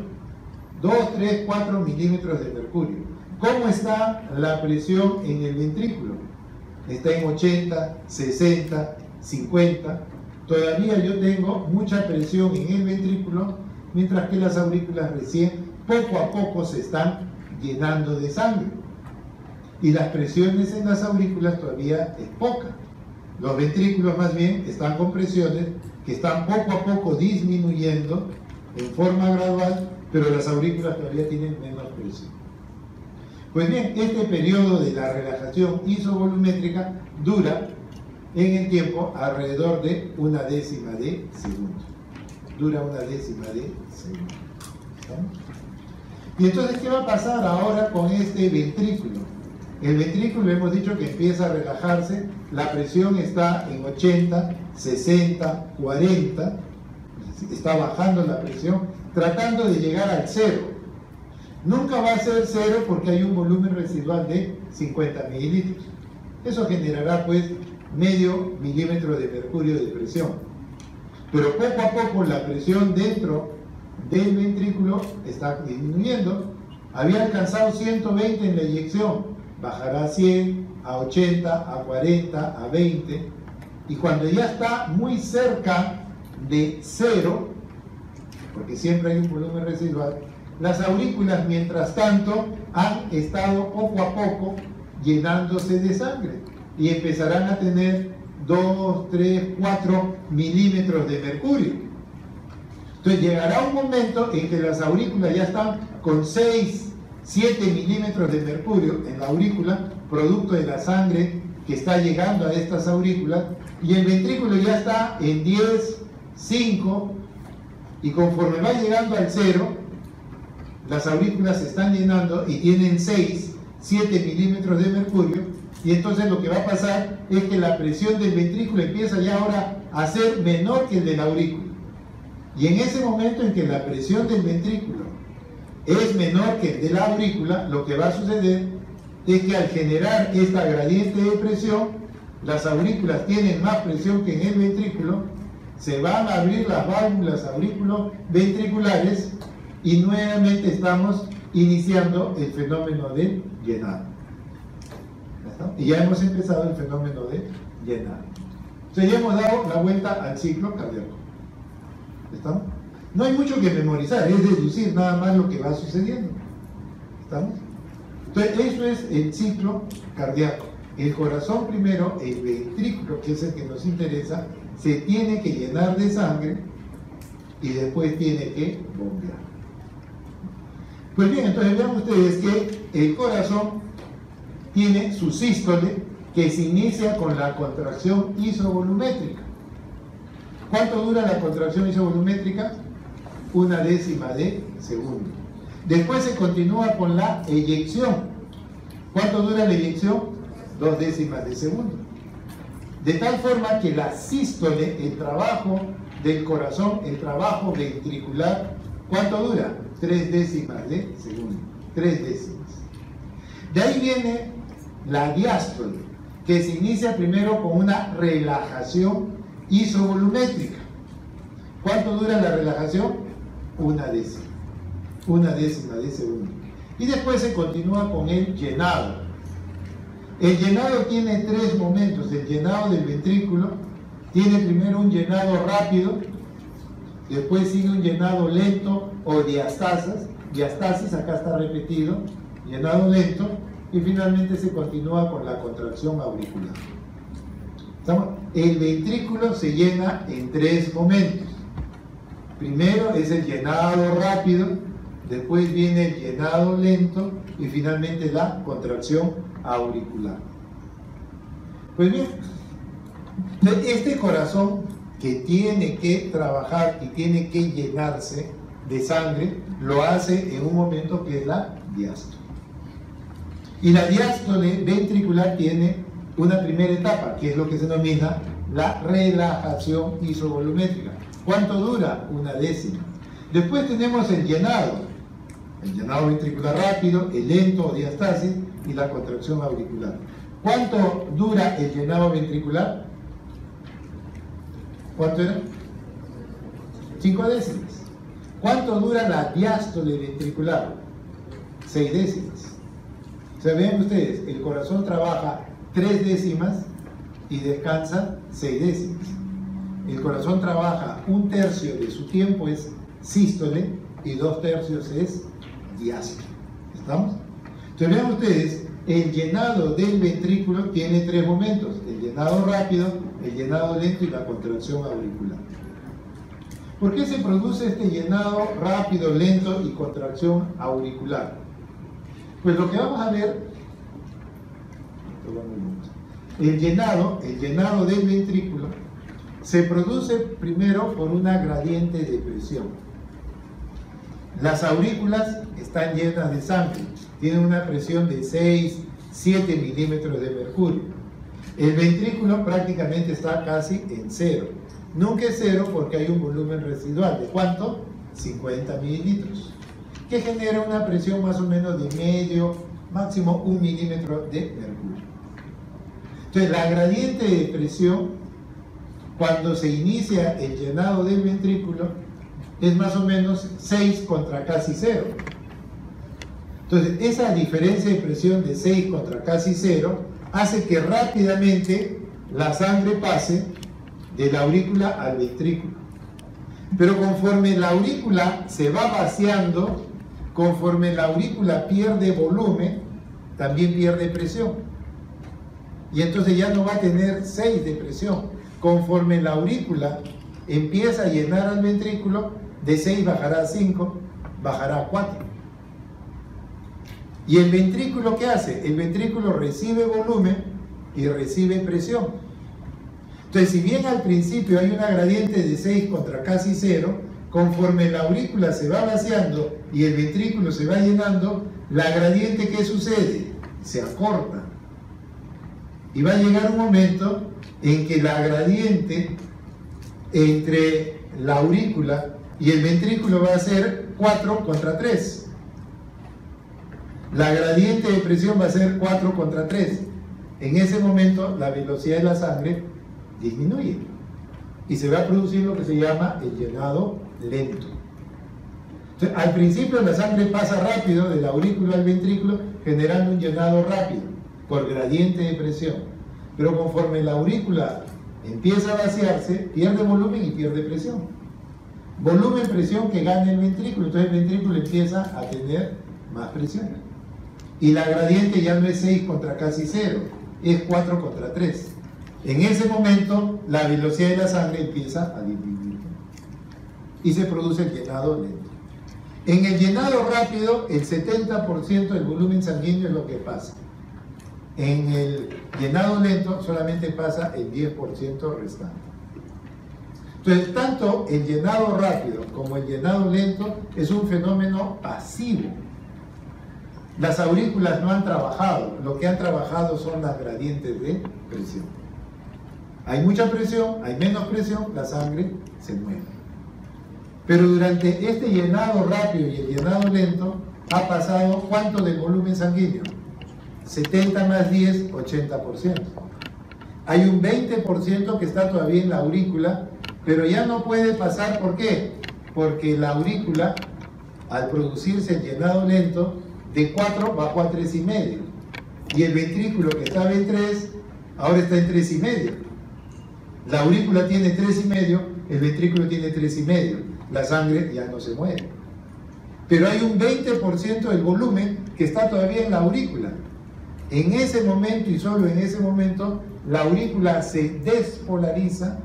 2, 3, 4 milímetros de mercurio. ¿Cómo está la presión en el ventrículo? Está en 80, 60, 50. Todavía yo tengo mucha presión en el ventrículo, mientras que las aurículas recién, poco a poco, se están llenando de sangre. Y las presiones en las aurículas todavía es poca. Los ventrículos más bien están con presiones que están poco a poco disminuyendo en forma gradual, pero las aurículas todavía tienen menos presión. Pues bien, este periodo de la relajación isovolumétrica dura en el tiempo alrededor de 1/10 de segundo. Dura 1/10 de segundo. ¿Estamos? Y entonces, ¿qué va a pasar ahora con este ventrículo? El ventrículo hemos dicho que empieza a relajarse, la presión está en 80, 60, 40, está bajando la presión, tratando de llegar al cero. Nunca va a ser cero porque hay un volumen residual de 50 mililitros. Eso generará pues medio milímetro de mercurio de presión. Pero poco a poco la presión dentro del ventrículo está disminuyendo. Había alcanzado 120 en la eyección, bajará a 100, a 80, a 40, a 20. Y cuando ya está muy cerca de cero, porque siempre hay un volumen residual, las aurículas, mientras tanto, han estado poco a poco llenándose de sangre y empezarán a tener 2, 3, 4 milímetros de mercurio. Entonces llegará un momento en que las aurículas ya están con 6, 7 milímetros de mercurio en la aurícula, producto de la sangre que está llegando a estas aurículas, y el ventrículo ya está en 10, 5, y conforme va llegando al cero, las aurículas se están llenando y tienen 6, 7 milímetros de mercurio, y entonces lo que va a pasar es que la presión del ventrículo empieza ya ahora a ser menor que el de la aurícula. Y en ese momento en que la presión del ventrículo es menor que el de la aurícula, lo que va a suceder es que al generar esta gradiente de presión, las aurículas tienen más presión que en el ventrículo, se van a abrir las válvulas auriculoventriculares y nuevamente estamos iniciando el fenómeno de llenado. Y ya hemos empezado el fenómeno de llenado. Entonces ya hemos dado la vuelta al ciclo cardíaco. ¿Estamos? No hay mucho que memorizar, es deducir nada más lo que va sucediendo. ¿Estamos? Entonces eso es el ciclo cardíaco. El corazón primero, el ventrículo, que es el que nos interesa, se tiene que llenar de sangre y después tiene que bombear. Pues bien, entonces vean ustedes que el corazón tiene su sístole, que se inicia con la contracción isovolumétrica. ¿Cuánto dura la contracción isovolumétrica? 1/10 de segundo. Después se continúa con la eyección. ¿Cuánto dura la eyección? 2/10 de segundo. De tal forma que la sístole, el trabajo del corazón, el trabajo ventricular, ¿cuánto dura? 3/10 de segundo. 3/10. De ahí viene la diástole, que se inicia primero con una relajación isovolumétrica. ¿Cuánto dura la relajación? 1/10. 1/10 de segundo. Y después se continúa con el llenado. El llenado tiene 3 momentos. El llenado del ventrículo tiene primero un llenado rápido, después sigue un llenado lento o diastasis, acá está repetido, llenado lento, y finalmente se continúa con la contracción auricular. ¿Estamos? El ventrículo se llena en 3 momentos. Primero es el llenado rápido, después viene el llenado lento y finalmente la contracción auricular. Pues bien, Entonces, este corazón que tiene que trabajar y tiene que llenarse de sangre, lo hace en un momento que es la diástole. Y la diástole ventricular tiene una primera etapa, que es lo que se denomina la relajación isovolumétrica. ¿Cuánto dura? Una décima. Después tenemos el llenado ventricular rápido, el lento o diastasis y la contracción auricular. ¿Cuánto dura el llenado ventricular? ¿Cuánto era? 5 décimas. ¿Cuánto dura la diástole ventricular? 6 décimas. O sea, vean ustedes, el corazón trabaja 3 décimas y descansa 6 décimas. El corazón trabaja 1/3 de su tiempo es sístole y 2/3 es diástole. ¿Estamos? Entonces vean ustedes, el llenado del ventrículo tiene 3 momentos: el llenado rápido, el llenado lento y la contracción auricular. ¿Por qué se produce este llenado rápido, lento y contracción auricular? Pues lo que vamos a ver, el llenado del ventrículo se produce primero por una gradiente de presión. Las aurículas están llenas de sangre, tienen una presión de 6-7 milímetros de mercurio. El ventrículo prácticamente está casi en cero. Nunca es cero porque hay un volumen residual. ¿De cuánto? 50 mililitros. Que genera una presión más o menos de medio, máximo 1 milímetro de mercurio. Entonces, la gradiente de presión, cuando se inicia el llenado del ventrículo, es más o menos 6 contra casi 0. Entonces, esa diferencia de presión de 6 contra casi 0 hace que rápidamente la sangre pase de la aurícula al ventrículo. Pero conforme la aurícula se va vaciando, conforme la aurícula pierde volumen, también pierde presión. Y entonces ya no va a tener 6 de presión. Conforme la aurícula empieza a llenar al ventrículo, de 6 bajará a 5, bajará a 4. ¿Y el ventrículo qué hace? El ventrículo recibe volumen y recibe presión. Entonces, si bien al principio hay una gradiente de 6 contra casi 0, conforme la aurícula se va vaciando y el ventrículo se va llenando, la gradiente, ¿qué sucede? Se acorta. Y va a llegar un momento en que la gradiente entre la aurícula y el ventrículo va a ser 4 contra 3. La gradiente de presión va a ser 4 contra 3. En ese momento la velocidad de la sangre disminuye y se va a producir lo que se llama el llenado lento. Entonces, al principio la sangre pasa rápido de la aurícula al ventrículo generando un llenado rápido por gradiente de presión, pero conforme la aurícula empieza a vaciarse, pierde volumen y pierde presión. Volumen, presión que gana el ventrículo, entonces el ventrículo empieza a tener más presión. Y la gradiente ya no es 6 contra casi 0, es 4 contra 3. En ese momento, la velocidad de la sangre empieza a disminuir y se produce el llenado lento. En el llenado rápido, el 70% del volumen sanguíneo es lo que pasa. En el llenado lento solamente pasa el 10% restante. Entonces, tanto el llenado rápido como el llenado lento es un fenómeno pasivo. Las aurículas no han trabajado, lo que han trabajado son las gradientes de presión. Hay mucha presión, hay menos presión, la sangre se mueve. Pero durante este llenado rápido y el llenado lento ha pasado ¿cuánto del volumen sanguíneo? 70 más 10, 80%. Hay un 20% que está todavía en la aurícula, pero ya no puede pasar. ¿Por qué? Porque la aurícula, al producirse el llenado lento, de 4 bajó a 3,5. Y el ventrículo que estaba en 3, ahora está en 3,5. La aurícula tiene 3,5, el ventrículo tiene 3,5. La sangre ya no se mueve. Pero hay un 20% del volumen que está todavía en la aurícula. En ese momento y solo en ese momento, la aurícula se despolariza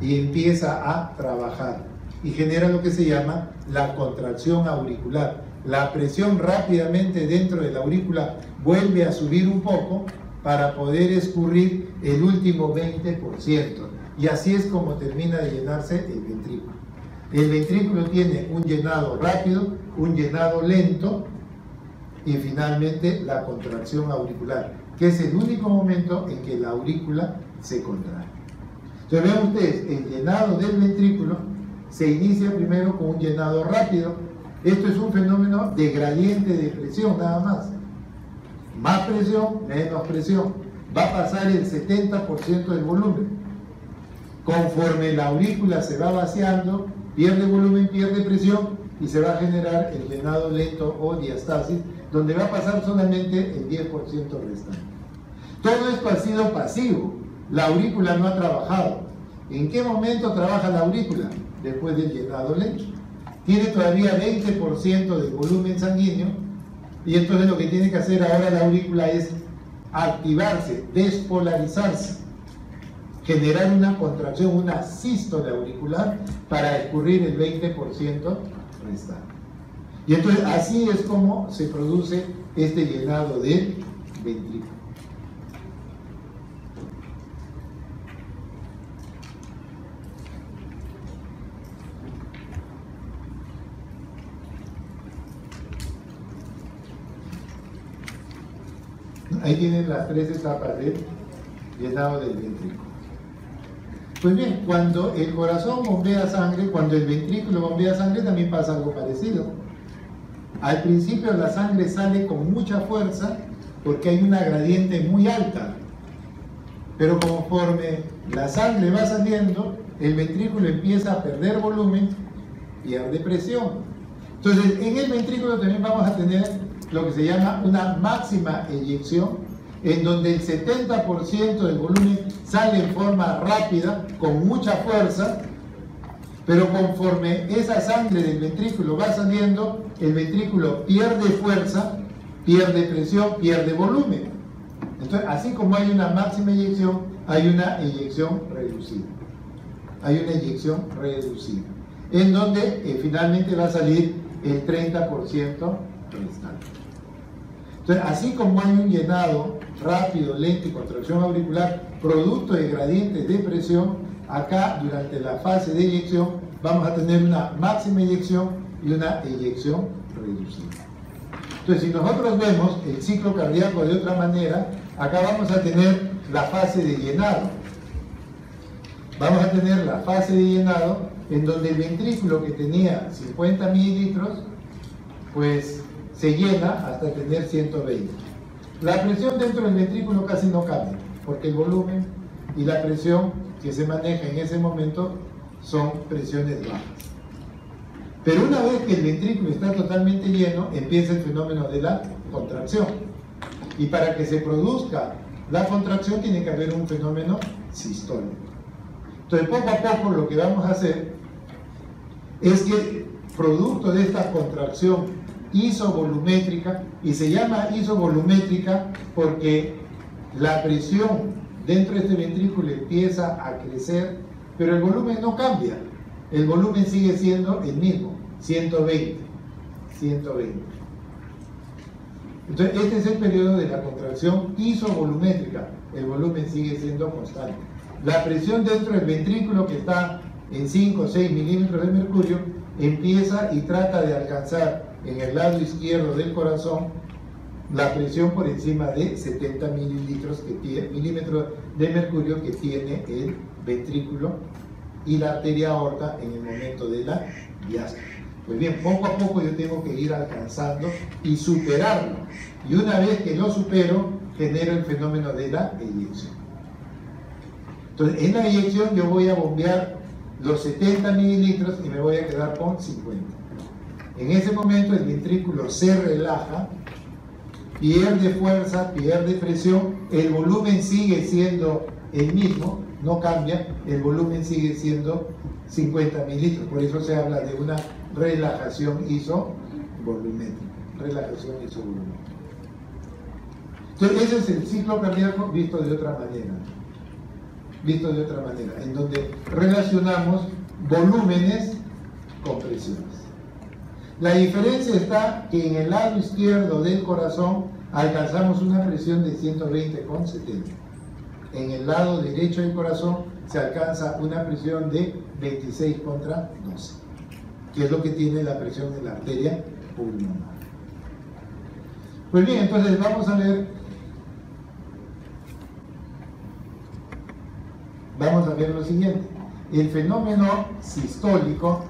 y empieza a trabajar. Y genera lo que se llama la contracción auricular. La presión rápidamente dentro de la aurícula vuelve a subir un poco para poder escurrir el último 20%. Y así es como termina de llenarse el ventrículo. El ventrículo tiene un llenado rápido, un llenado lento y finalmente la contracción auricular, que es el único momento en que la aurícula se contrae. Entonces vean ustedes, el llenado del ventrículo se inicia primero con un llenado rápido. Esto es un fenómeno de gradiente de presión nada más. Más presión, menos presión. Va a pasar el 70% del volumen. Conforme la aurícula se va vaciando, pierde volumen, pierde presión y se va a generar el llenado lento o diastasis, donde va a pasar solamente el 10% restante. Todo esto ha sido pasivo. La aurícula no ha trabajado. ¿En qué momento trabaja la aurícula? Después del llenado lento. Tiene todavía 20% del volumen sanguíneo y entonces lo que tiene que hacer ahora la aurícula es activarse, despolarizarse, generar una contracción, una sístole auricular para escurrir el 20% restante. Y entonces así es como se produce este llenado del ventrículo. Ahí tienen las tres etapas del llenado del ventrículo. Pues bien, cuando el corazón bombea sangre, cuando el ventrículo bombea sangre, también pasa algo parecido. Al principio la sangre sale con mucha fuerza porque hay una gradiente muy alta. Pero conforme la sangre va saliendo, el ventrículo empieza a perder volumen, pierde presión. Entonces, en el ventrículo también vamos a tener lo que se llama una máxima eyección, en donde el 70% del volumen sale en forma rápida, con mucha fuerza, pero conforme esa sangre del ventrículo va saliendo, el ventrículo pierde fuerza, pierde presión, pierde volumen. Entonces, así como hay una máxima eyección, hay una eyección reducida. Hay una eyección reducida, en donde finalmente va a salir el 30% restante. Entonces, así como hay un llenado rápido, lento y contracción auricular, producto de gradientes de presión, acá durante la fase de eyección vamos a tener una máxima eyección y una eyección reducida. Entonces, si nosotros vemos el ciclo cardíaco de otra manera, acá vamos a tener la fase de llenado. Vamos a tener la fase de llenado en donde el ventrículo que tenía 50 mililitros, pues se llena hasta tener 120. La presión dentro del ventrículo casi no cambia, porque el volumen y la presión que se maneja en ese momento son presiones bajas. Pero una vez que el ventrículo está totalmente lleno, empieza el fenómeno de la contracción. Y para que se produzca la contracción tiene que haber un fenómeno sistólico. Entonces, poco a poco lo que vamos a hacer es que, producto de esta contracción isovolumétrica, y se llama isovolumétrica porque la presión dentro de este ventrículo empieza a crecer, pero el volumen no cambia. El volumen sigue siendo el mismo, 120. Entonces, este es el periodo de la contracción isovolumétrica. El volumen sigue siendo constante. La presión dentro del ventrículo, que está en 5 o 6 milímetros de mercurio, empieza y trata de alcanzar en el lado izquierdo del corazón la presión por encima de 70 milímetros de mercurio que tiene el ventrículo y la arteria aorta en el momento de la diástole. Pues bien, poco a poco yo tengo que ir alcanzando y superarlo. Y una vez que lo supero, genero el fenómeno de la eyección. Entonces, en la eyección yo voy a bombear los 70 mililitros y me voy a quedar con 50. En ese momento el ventrículo se relaja, pierde fuerza, pierde presión, el volumen sigue siendo el mismo, no cambia, el volumen sigue siendo 50 mililitros. Por eso se habla de una relajación isovolumétrica. Relajación isovolumétrica. Entonces, ese es el ciclo cardíaco visto de otra manera. Visto de otra manera, en donde relacionamos volúmenes con presiones. La diferencia está que en el lado izquierdo del corazón alcanzamos una presión de 120,70. En el lado derecho del corazón se alcanza una presión de 26/12, que es lo que tiene la presión en la arteria pulmonar. Pues bien, entonces vamos a ver lo siguiente. El fenómeno sistólico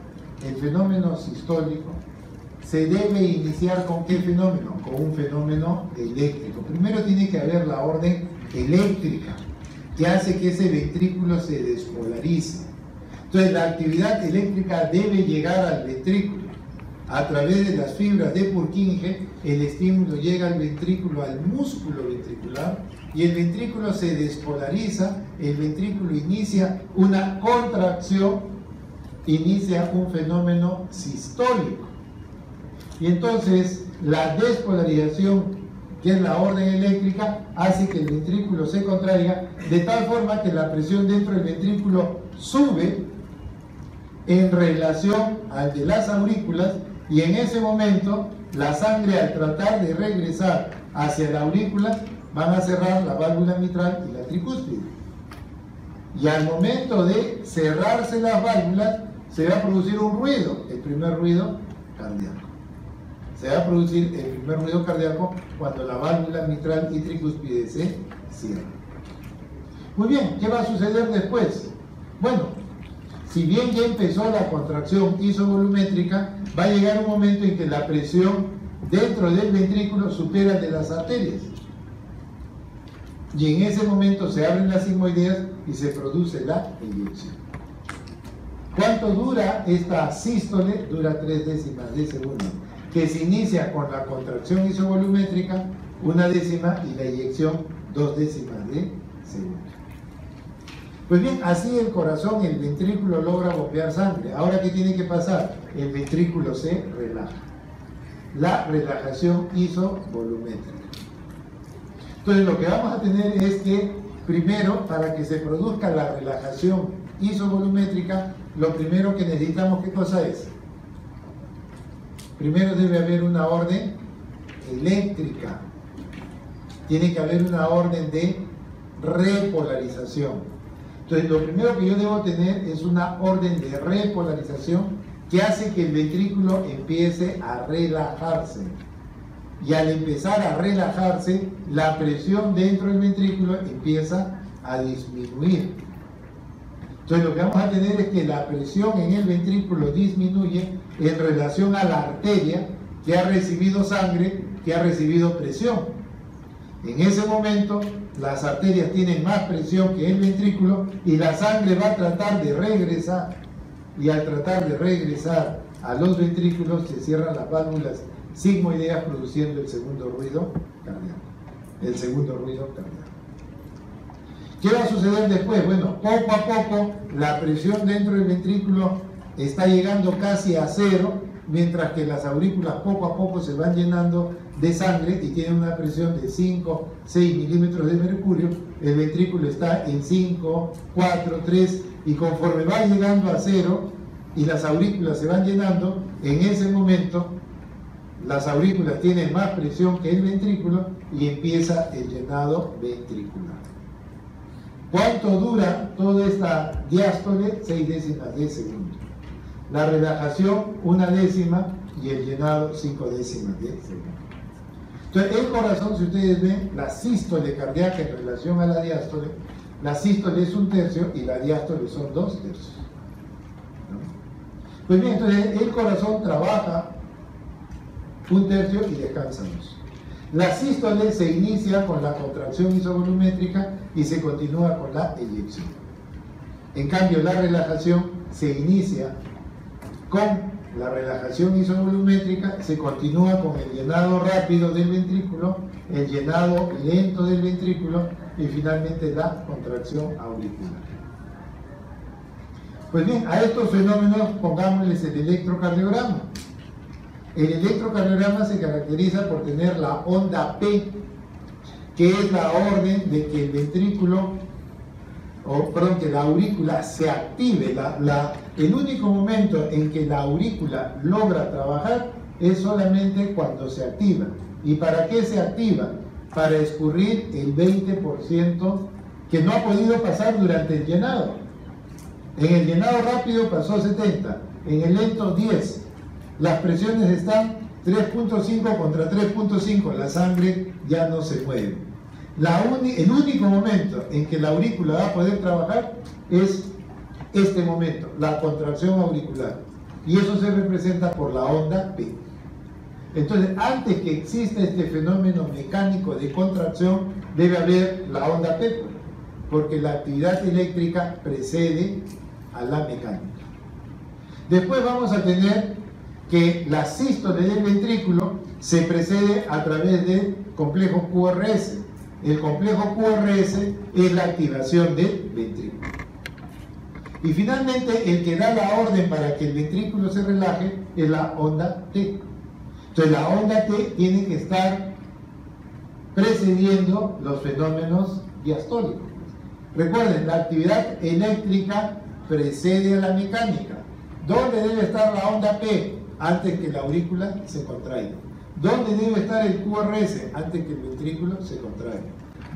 se debe iniciar ¿con qué fenómeno? Con un fenómeno eléctrico. Primero tiene que haber la orden eléctrica, que hace que ese ventrículo se despolarice. Entonces la actividad eléctrica debe llegar al ventrículo. A través de las fibras de Purkinje, el estímulo llega al ventrículo, al músculo ventricular, y el ventrículo se despolariza, el ventrículo inicia una contracción, inicia un fenómeno sistólico. Y entonces la despolarización, que es la orden eléctrica, hace que el ventrículo se contraiga de tal forma que la presión dentro del ventrículo sube en relación al de las aurículas, y en ese momento la sangre, al tratar de regresar hacia la aurícula, van a cerrar la válvula mitral y la tricúspide. Y al momento de cerrarse las válvulas, se va a producir un ruido, el primer ruido cardíaco. Se va a producir el primer ruido cardíaco cuando la válvula mitral y tricúspide se cierran. Muy bien, ¿qué va a suceder después? Bueno, si bien ya empezó la contracción isovolumétrica, va a llegar un momento en que la presión dentro del ventrículo supera de las arterias. Y en ese momento se abren las sigmoideas y se produce la eyección. ¿Cuánto dura esta sístole? Dura 0,3 de segundo, que se inicia con la contracción isovolumétrica, 1/10, y la eyección 0,2 de segundo. Pues bien, así el corazón, el ventrículo logra bombear sangre. Ahora, ¿qué tiene que pasar? El ventrículo se relaja. La relajación isovolumétrica. Entonces, lo que vamos a tener es que, primero, para que se produzca la relajación isovolumétrica, lo primero que necesitamos, ¿qué cosa es? Primero debe haber una orden eléctrica. Tiene que haber una orden de repolarización. Entonces, lo primero que yo debo tener es una orden de repolarización que hace que el ventrículo empiece a relajarse. Y al empezar a relajarse, la presión dentro del ventrículo empieza a disminuir. Entonces, lo que vamos a tener es que la presión en el ventrículo disminuye en relación a la arteria que ha recibido sangre, que ha recibido presión. En ese momento, las arterias tienen más presión que el ventrículo y la sangre va a tratar de regresar. Y al tratar de regresar a los ventrículos, se cierran las válvulas sigmoideas, produciendo el segundo ruido cardíaco. ¿Qué va a suceder después? Bueno, poco a poco la presión dentro del ventrículo está llegando casi a cero, mientras que las aurículas poco a poco se van llenando de sangre y tienen una presión de 5, 6 milímetros de mercurio. El ventrículo está en 5, 4, 3, y conforme va llegando a cero y las aurículas se van llenando, en ese momento las aurículas tienen más presión que el ventrículo y empieza el llenado ventricular. ¿Cuánto dura toda esta diástole? 0,6 de segundo. La relajación 1/10 y el llenado 0,5 de segundo. Entonces, el corazón, si ustedes ven, la sístole cardíaca en relación a la diástole, la sístole es 1/3 y la diástole son 2/3. ¿No? Pues bien, entonces el corazón trabaja 1/3 y descansa 2. La sístole se inicia con la contracción isovolumétrica y se continúa con la eyección. En cambio, la relajación se inicia con la relajación isovolumétrica, se continúa con el llenado rápido del ventrículo, el llenado lento del ventrículo y finalmente la contracción auricular. Pues bien, a estos fenómenos pongámosles el electrocardiograma. El electrocardiograma se caracteriza por tener la onda P, que es la orden de que el ventrículo, que la aurícula se active. El único momento en que la aurícula logra trabajar es solamente cuando se activa. ¿Y para qué se activa? Para escurrir el 20% que no ha podido pasar durante el llenado. En el llenado rápido pasó 70, en el lento 10. Las presiones están 3.5 contra 3.5, la sangre ya no se mueve. El único momento en que la aurícula va a poder trabajar es este momento, la contracción auricular. Y eso se representa por la onda P. Entonces, antes que exista este fenómeno mecánico de contracción, debe haber la onda P, porque la actividad eléctrica precede a la mecánica. Después vamos a tener que la sístole del ventrículo se precede a través del complejo QRS. El complejo QRS es la activación del ventrículo. Y finalmente, el que da la orden para que el ventrículo se relaje es la onda T. Entonces, la onda T tiene que estar precediendo los fenómenos diastólicos. Recuerden, la actividad eléctrica precede a la mecánica. ¿Dónde debe estar la onda P? Antes que la aurícula se contraiga. ¿Dónde debe estar el QRS? Antes que el ventrículo se contraiga.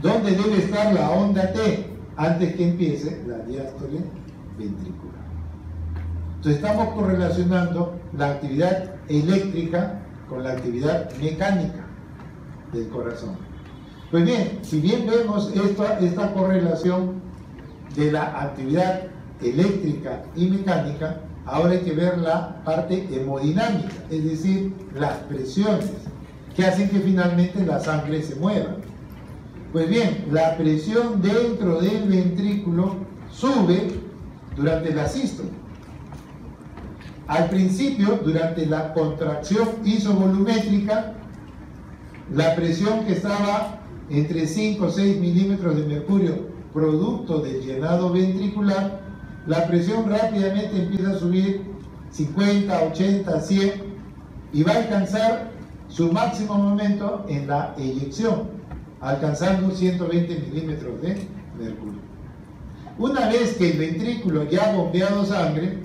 ¿Dónde debe estar la onda T? Antes que empiece la diástole ventricular. Entonces estamos correlacionando la actividad eléctrica con la actividad mecánica del corazón. Pues bien, si bien vemos esta correlación de la actividad eléctrica y mecánica, ahora hay que ver la parte hemodinámica, es decir, las presiones que hacen que finalmente la sangre se mueva. Pues bien, la presión dentro del ventrículo sube durante la sístole. Al principio, durante la contracción isovolumétrica, la presión que estaba entre 5 o 6 milímetros de mercurio, producto del llenado ventricular, la presión rápidamente empieza a subir 50, 80, 100 y va a alcanzar su máximo momento en la eyección, alcanzando 120 milímetros de mercurio. Una vez que el ventrículo ya ha bombeado sangre,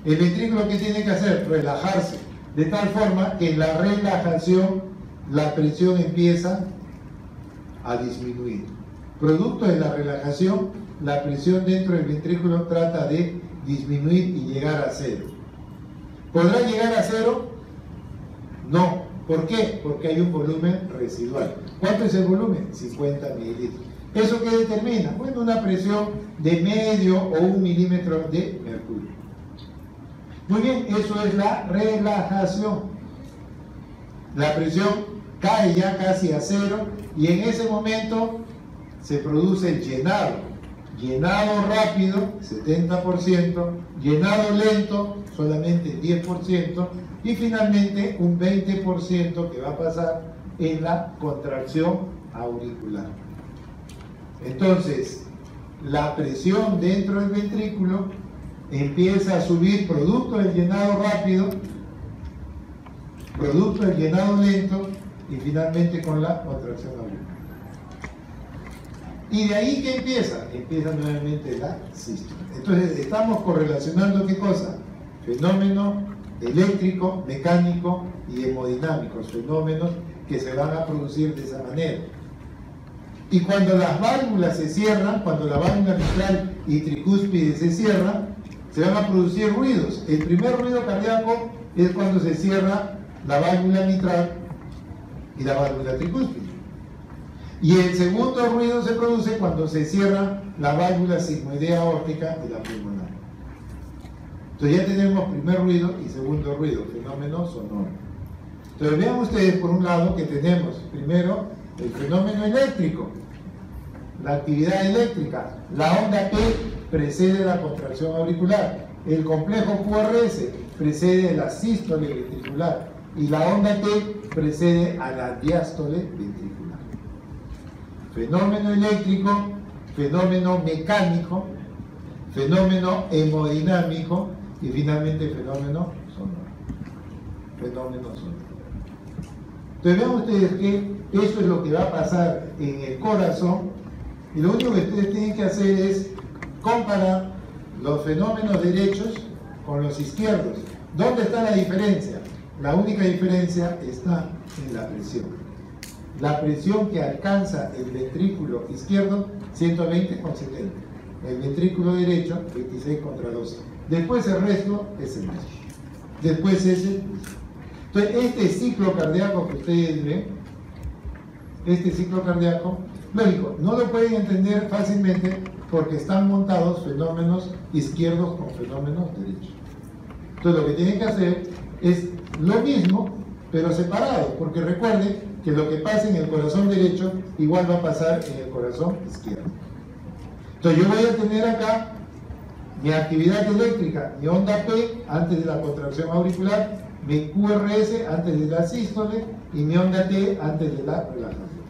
el ventrículo, ¿qué tiene que hacer? Relajarse, de tal forma que en la relajación la presión empieza a disminuir. Producto de la relajación, la presión dentro del ventrículo trata de disminuir y llegar a cero. ¿Podrá llegar a cero? No. ¿Por qué? Porque hay un volumen residual. ¿Cuánto es el volumen? 50 mililitros. ¿Eso qué determina? Bueno, una presión de medio o 1 milímetro de mercurio. Muy bien, eso es la relajación. La presión cae ya casi a cero y en ese momento se produce el llenado. Llenado rápido, 70%, llenado lento, solamente el 10%, y finalmente un 20% que va a pasar en la contracción auricular. Entonces, la presión dentro del ventrículo empieza a subir producto del llenado rápido, producto del llenado lento y finalmente con la contracción auricular. ¿Y de ahí qué empieza? Empieza nuevamente la sístole. Entonces estamos correlacionando ¿qué cosa? Fenómeno eléctrico, mecánico y hemodinámicos, fenómenos que se van a producir de esa manera. Y cuando las válvulas se cierran, cuando la válvula mitral y tricúspide se cierra, se van a producir ruidos. El primer ruido cardíaco es cuando se cierra la válvula mitral y la válvula tricúspide. Y el segundo ruido se produce cuando se cierra la válvula sigmoidea aórtica y la pulmonar. Entonces ya tenemos primer ruido y segundo ruido, fenómeno sonoro. Entonces vean ustedes por un lado que tenemos primero el fenómeno eléctrico, la actividad eléctrica. La onda P precede la contracción auricular, el complejo QRS precede la sístole ventricular y la onda T precede a la diástole ventricular. Fenómeno eléctrico, fenómeno mecánico, fenómeno hemodinámico y finalmente fenómeno sonoro. Fenómeno sonoro. Entonces vean ustedes que eso es lo que va a pasar en el corazón y lo único que ustedes tienen que hacer es comparar los fenómenos derechos con los izquierdos. ¿Dónde está la diferencia? La única diferencia está en la presión. La presión que alcanza el ventrículo izquierdo, 120,70. El ventrículo derecho, 26/12. Después el resto es el mismo. Después ese. Entonces, este ciclo cardíaco que ustedes ven, este ciclo cardíaco, lógico, no lo pueden entender fácilmente porque están montados fenómenos izquierdos con fenómenos derechos. Entonces, lo que tienen que hacer es lo mismo, pero separado, porque recuerden que lo que pasa en el corazón derecho igual va a pasar en el corazón izquierdo. Entonces, yo voy a tener acá mi actividad eléctrica, mi onda P antes de la contracción auricular, mi QRS antes de la sístole y mi onda T antes de la relajación.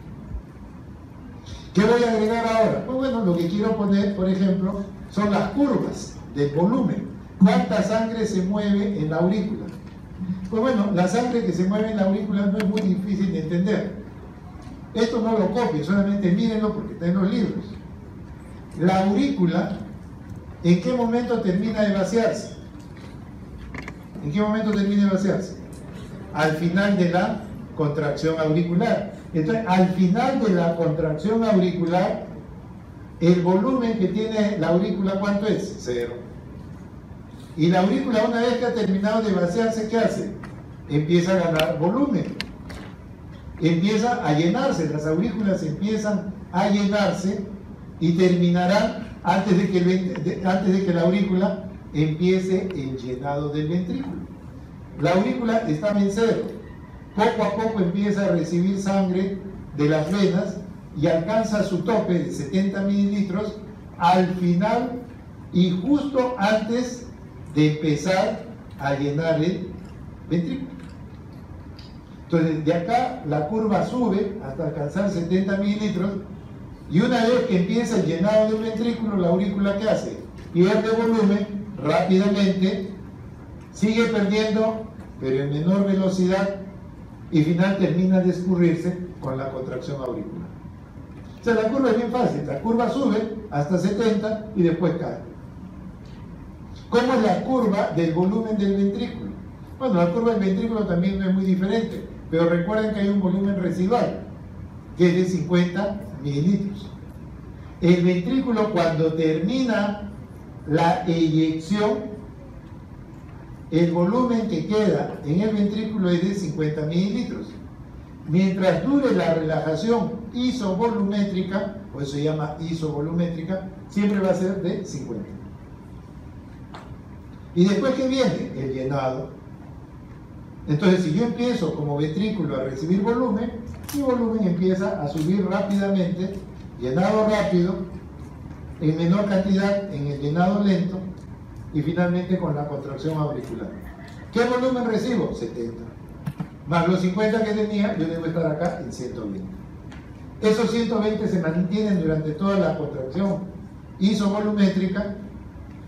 ¿Qué voy a agregar ahora? Pues bueno, lo que quiero poner, por ejemplo, son las curvas del volumen. ¿Cuánta sangre se mueve en la aurícula? Pues bueno, la sangre que se mueve en la aurícula no es muy difícil de entender. Esto no lo copien, solamente mírenlo porque está en los libros. La aurícula, ¿en qué momento termina de vaciarse? ¿En qué momento termina de vaciarse? Al final de la contracción auricular. Entonces, al final de la contracción auricular, el volumen que tiene la aurícula, ¿cuánto es? 0. Y la aurícula, una vez que ha terminado de vaciarse, ¿qué hace? Empieza a ganar volumen. Empieza a llenarse, las aurículas empiezan a llenarse y terminarán antes de que la aurícula empiece el llenado del ventrículo. La aurícula está en 0. Poco a poco empieza a recibir sangre de las venas y alcanza su tope de 70 mililitros al final y justo antes de empezar a llenar el ventrículo. Entonces, de acá la curva sube hasta alcanzar 70 mililitros y una vez que empieza el llenado del ventrículo, la aurícula, ¿qué hace? Pierde volumen rápidamente, sigue perdiendo, pero en menor velocidad, y final termina de escurrirse con la contracción auricular. O sea, la curva es bien fácil, la curva sube hasta 70 y después cae. ¿Cómo es la curva del volumen del ventrículo? Bueno, la curva del ventrículo también no es muy diferente, pero recuerden que hay un volumen residual, que es de 50 mililitros. El ventrículo, cuando termina la eyección, el volumen que queda en el ventrículo es de 50 mililitros. Mientras dure la relajación isovolumétrica, por eso se llama isovolumétrica, siempre va a ser de 50. Y después, ¿qué viene? El llenado. Entonces, si yo empiezo como ventrículo a recibir volumen, mi volumen empieza a subir rápidamente, llenado rápido, en menor cantidad en el llenado lento, y finalmente con la contracción auricular. ¿Qué volumen recibo? 70. Más los 50 que tenía, yo debo estar acá en 120. Esos 120 se mantienen durante toda la contracción isovolumétrica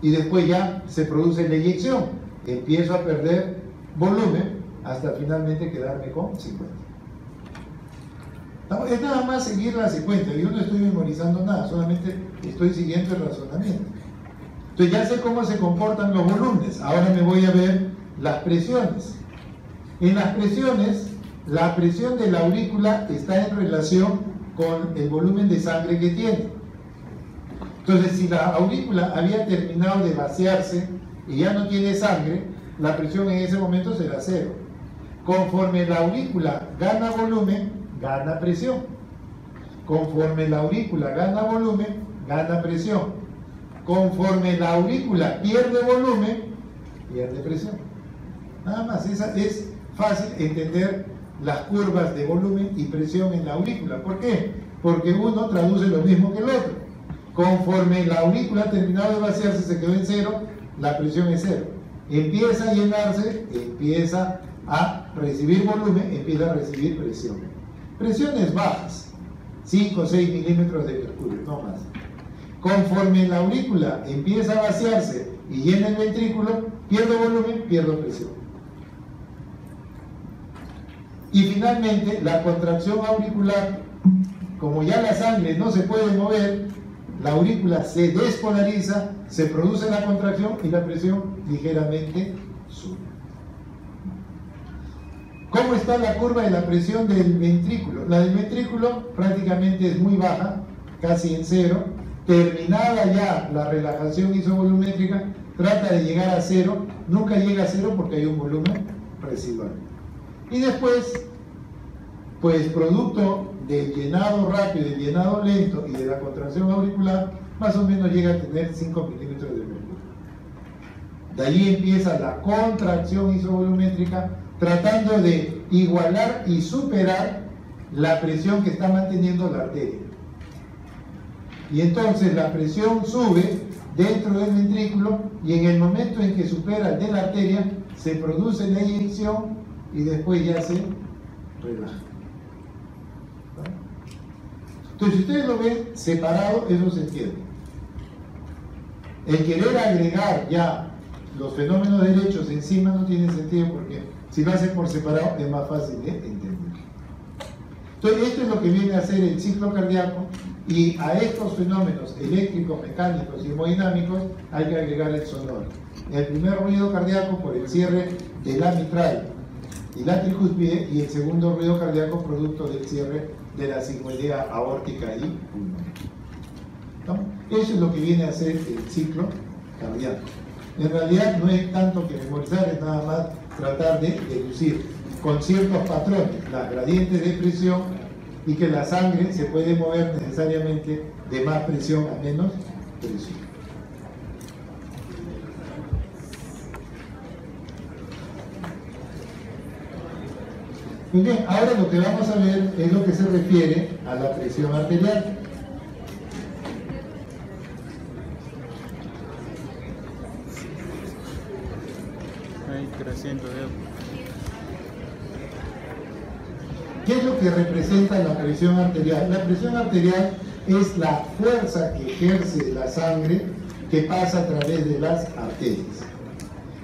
y después ya se produce la eyección. Empiezo a perder volumen hasta finalmente quedarme con 50. Es nada más seguir la secuencia. Yo no estoy memorizando nada, solamente estoy siguiendo el razonamiento. Entonces ya sé cómo se comportan los volúmenes. Ahora me voy a ver las presiones. En las presiones, la presión de la aurícula está en relación con el volumen de sangre que tiene. Entonces, si la aurícula había terminado de vaciarse y ya no tiene sangre, la presión en ese momento será 0. Conforme la aurícula gana volumen, gana presión. Conforme la aurícula gana volumen, gana presión. Conforme la aurícula pierde volumen, pierde presión. Nada más, es fácil entender las curvas de volumen y presión en la aurícula. ¿Por qué? Porque uno traduce lo mismo que el otro. Conforme la aurícula ha terminado de vaciarse, se quedó en 0, la presión es 0. Empieza a llenarse, empieza a recibir volumen, empieza a recibir presión. Presiones bajas, 5 o 6 milímetros de mercurio, no más. Conforme la aurícula empieza a vaciarse y llena el ventrículo, pierdo volumen, pierdo presión. Y finalmente, la contracción auricular, como ya la sangre no se puede mover, la aurícula se despolariza, se produce la contracción y la presión ligeramente sube. ¿Cómo está la curva de la presión del ventrículo? La del ventrículo prácticamente es muy baja, casi en cero. Terminada ya la relajación isovolumétrica, trata de llegar a cero, nunca llega a cero porque hay un volumen residual. Y después, pues producto del llenado rápido, del llenado lento y de la contracción auricular, más o menos llega a tener 5 milímetros de mercurio. De allí empieza la contracción isovolumétrica, tratando de igualar y superar la presión que está manteniendo la arteria. Y entonces la presión sube dentro del ventrículo y en el momento en que supera el de la arteria se produce la eyección y después ya se relaja. Entonces, si ustedes lo ven separado, eso se entiende. El querer agregar ya los fenómenos derechos encima no tiene sentido porque si lo hacen por separado es más fácil de entender. Entonces, esto es lo que viene a hacer el ciclo cardíaco. Y a estos fenómenos eléctricos, mecánicos y hemodinámicos hay que agregar el sonoro. El primer ruido cardíaco por el cierre de la mitral y la tricúspide, y el segundo ruido cardíaco producto del cierre de la sigmoidea aórtica y pulmonar. ¿No? Eso es lo que viene a hacer el ciclo cardíaco. En realidad no es tanto que memorizar, es nada más tratar de deducir con ciertos patrones las gradientes de presión y que la sangre se puede mover necesariamente de más presión a menos presión. Muy bien, ahora lo que vamos a ver es lo que se refiere a la presión arterial. Hay 300 de euros. ¿Qué es lo que representa la presión arterial? La presión arterial es la fuerza que ejerce la sangre que pasa a través de las arterias.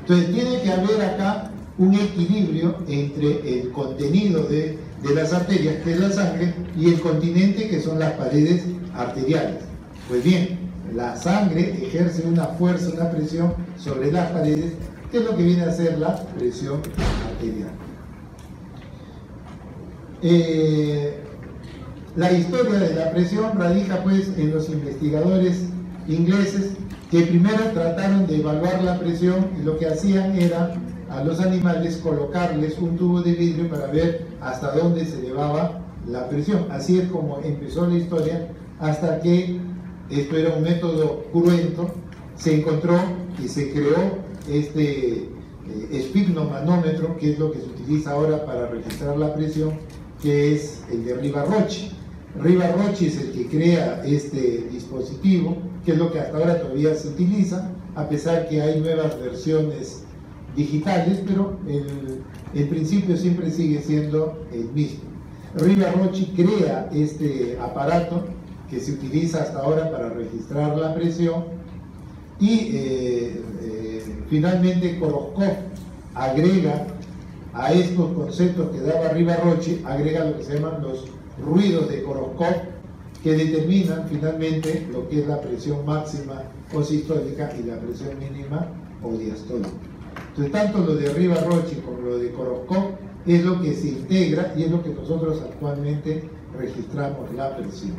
Entonces tiene que haber acá un equilibrio entre el contenido de las arterias, que es la sangre, y el continente, que son las paredes arteriales. Pues bien, la sangre ejerce una fuerza, una presión sobre las paredes, que es lo que viene a ser la presión arterial. La historia de la presión radica pues en los investigadores ingleses que primero trataron de evaluar la presión y lo que hacían era a los animales colocarles un tubo de vidrio para ver hasta dónde se elevaba la presión. Así es como empezó la historia, hasta que esto era un método cruento, se encontró y se creó este esfigmomanómetro, que es lo que se utiliza ahora para registrar la presión, que es el de Riva-Rocci. Riva-Rocci es el que crea este dispositivo, que es lo que hasta ahora todavía se utiliza, a pesar que hay nuevas versiones digitales, pero el principio siempre sigue siendo el mismo. Riva-Rocci crea este aparato que se utiliza hasta ahora para registrar la presión y finalmente Korotkov agrega a estos conceptos que daba Riva-Rocci, agrega lo que se llaman los ruidos de Korotkov, que determinan finalmente lo que es la presión máxima o sistólica y la presión mínima o diastólica. Entonces, tanto lo de Riva-Rocci como lo de Korotkov es lo que se integra y es lo que nosotros actualmente registramos la presión.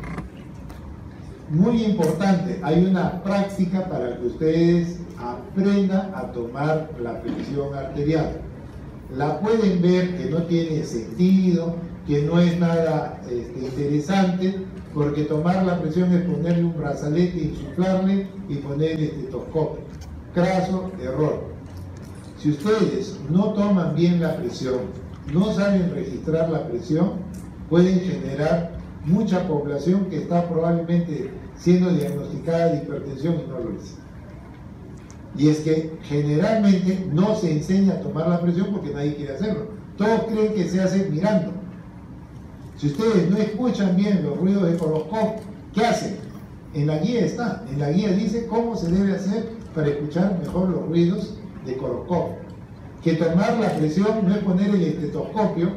Muy importante, hay una práctica para que ustedes aprendan a tomar la presión arterial. La pueden ver que no tiene sentido, que no es nada interesante, porque tomar la presión es ponerle un brazalete, insuflarle y ponerle estetoscopio. Craso error. Si ustedes no toman bien la presión, no saben registrar la presión, pueden generar mucha población que está probablemente siendo diagnosticada de hipertensión y no lo es. Y es que generalmente no se enseña a tomar la presión porque nadie quiere hacerlo. Todos creen que se hace mirando. Si ustedes no escuchan bien los ruidos de Korotkov, ¿qué hacen? En la guía está. En la guía dice cómo se debe hacer para escuchar mejor los ruidos de Korotkov. Que tomar la presión no es poner el estetoscopio,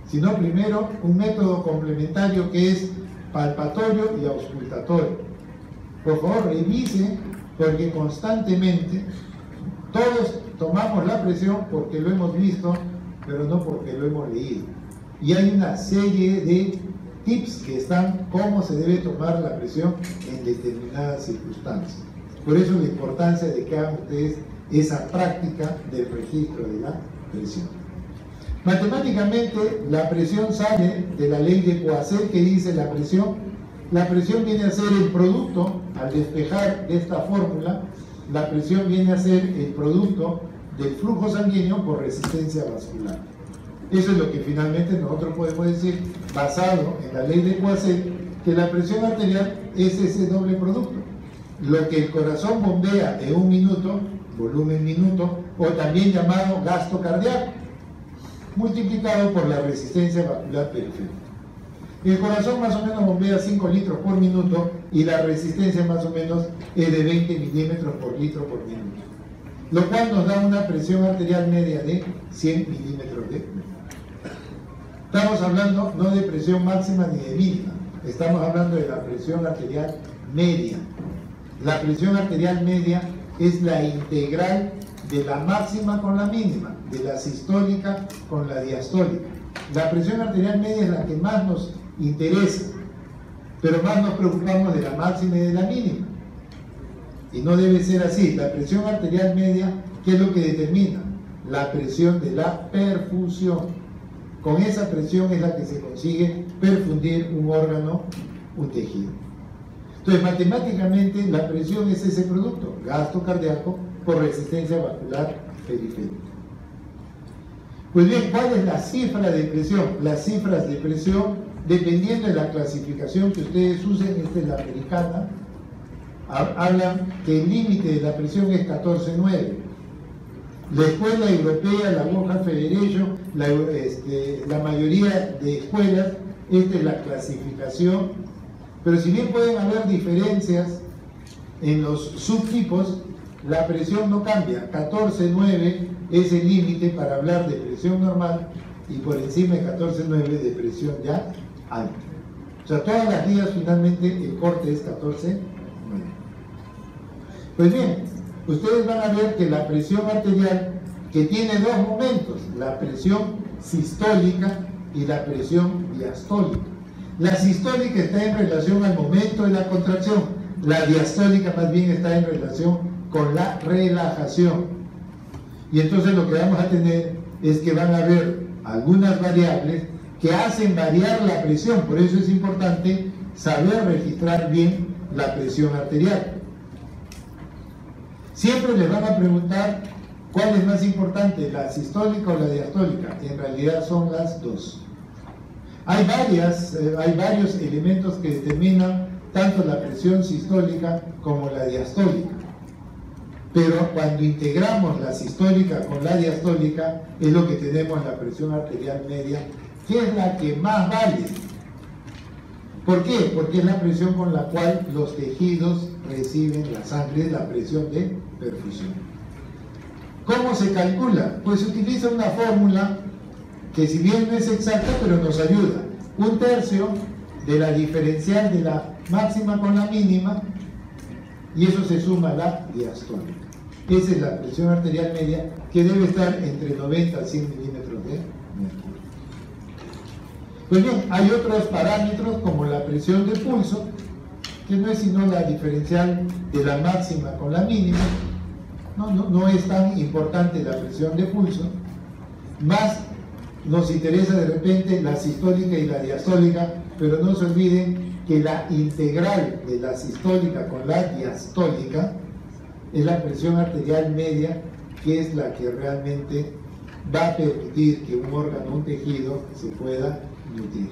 sino primero un método complementario que es palpatorio y auscultatorio. Por favor, revisen, porque constantemente todos tomamos la presión porque lo hemos visto pero no porque lo hemos leído. Y hay una serie de tips que están cómo se debe tomar la presión en determinadas circunstancias. Por eso la importancia de que hagan ustedes esa práctica del registro de la presión. Matemáticamente, la presión sale de la ley de Poiseuille que dice la presión viene a ser el producto, al despejar de esta fórmula, la presión viene a ser el producto del flujo sanguíneo por resistencia vascular. Eso es lo que finalmente nosotros podemos decir, basado en la ley de Poiseuille, que la presión arterial es ese doble producto. Lo que el corazón bombea en un minuto, volumen minuto, o también llamado gasto cardíaco, multiplicado por la resistencia vascular periférica. El corazón más o menos bombea 5 litros por minuto y la resistencia más o menos es de 20 milímetros por litro por minuto, lo cual nos da una presión arterial media de 100 milímetros de mercurio. Estamos hablando no de presión máxima ni de mínima, estamos hablando de la presión arterial media. La presión arterial media es la integral de la máxima con la mínima, de la sistólica con la diastólica. La presión arterial media es la que más nos interesa, pero más nos preocupamos de la máxima y de la mínima. Y no debe ser así. La presión arterial media, ¿qué es lo que determina? La presión de la perfusión. Con esa presión es la que se consigue perfundir un órgano, un tejido. Entonces, matemáticamente, la presión es ese producto, gasto cardíaco por resistencia vascular periférica. Pues bien, ¿cuál es la cifra de presión? Las cifras de presión, dependiendo de la clasificación que ustedes usen, esta es la americana, hablan que el límite de la presión es 14,9. La escuela europea, la World Heart Federation, la mayoría de escuelas, esta es la clasificación, pero si bien pueden haber diferencias en los subtipos, la presión no cambia. 14,9 es el límite para hablar de presión normal y por encima de 14,9 de presión ya alta. O sea, todas las guías finalmente el corte es 14,9. Pues bien, ustedes van a ver que la presión arterial, que tiene dos momentos, la presión sistólica y la presión diastólica. La sistólica está en relación al momento de la contracción, la diastólica más bien está en relación con la relajación. Y entonces lo que vamos a tener es que van a haber algunas variables que hacen variar la presión, por eso es importante saber registrar bien la presión arterial. Siempre les van a preguntar cuál es más importante, la sistólica o la diastólica. En realidad son las dos. Hay varios elementos que determinan tanto la presión sistólica como la diastólica. Pero cuando integramos la sistólica con la diastólica, es lo que tenemos la presión arterial media, que es la que más vale. ¿Por qué? Porque es la presión con la cual los tejidos reciben la sangre, la presión de perfusión. ¿Cómo se calcula? Pues se utiliza una fórmula que si bien no es exacta, pero nos ayuda. 1/3 de la diferencial de la máxima con la mínima, y eso se suma a la diastólica. Esa es la presión arterial media, que debe estar entre 90 a 100 milímetros de mercurio. Pues bien, hay otros parámetros como la presión de pulso, que no es sino la diferencial de la máxima con la mínima. No es tan importante la presión de pulso, más nos interesa de repente la sistólica y la diastólica, pero no se olviden que la integral de la sistólica con la diastólica es la presión arterial media, que es la que realmente va a permitir que un órgano, un tejido, se pueda nutrir.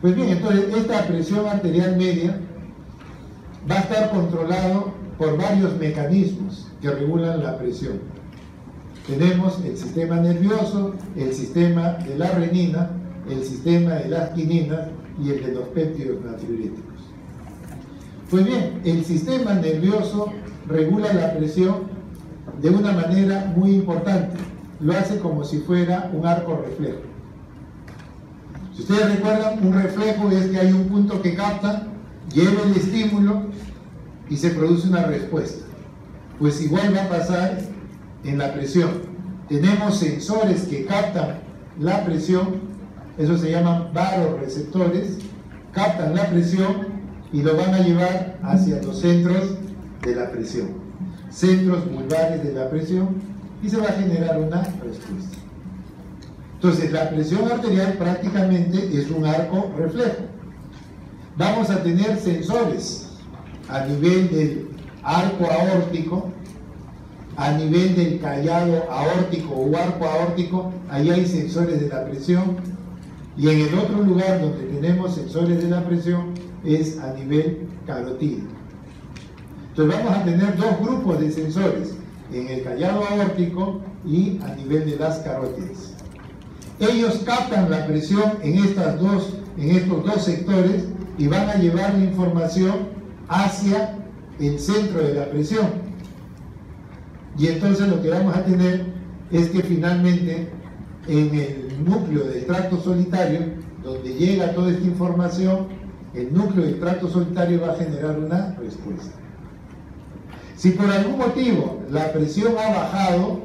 Pues bien, entonces esta presión arterial media va a estar controlado por varios mecanismos que regulan la presión. Tenemos el sistema nervioso, el sistema de la renina, el sistema de las quininas y el de los péptidos natriuréticos. Pues bien, el sistema nervioso regula la presión de una manera muy importante. Lo hace como si fuera un arco reflejo. Si ustedes recuerdan, un reflejo es que hay un punto que capta, lleva el estímulo y se produce una respuesta. Pues igual va a pasar en la presión. tenemos sensores que captan la presión, eso se llaman varoreceptores, captan la presión y lo van a llevar hacia los centros de la presión, centros vulvares de la presión, y se va a generar una respuesta. Entonces, la presión arterial prácticamente es un arco reflejo. Vamos a tener sensores a nivel del arco aórtico, a nivel del callado aórtico o arco aórtico, ahí hay sensores de la presión, y en el otro lugar donde tenemos sensores de la presión es a nivel carotídeo. Entonces vamos a tener dos grupos de sensores, en el callado aórtico y a nivel de las carótidas. Ellos captan la presión en estos dos sectores y van a llevar la información hacia el centro de la presión. Y entonces lo que vamos a tener es que finalmente en el núcleo del tracto solitario, donde llega toda esta información, el núcleo del tracto solitario va a generar una respuesta. Si por algún motivo la presión ha bajado,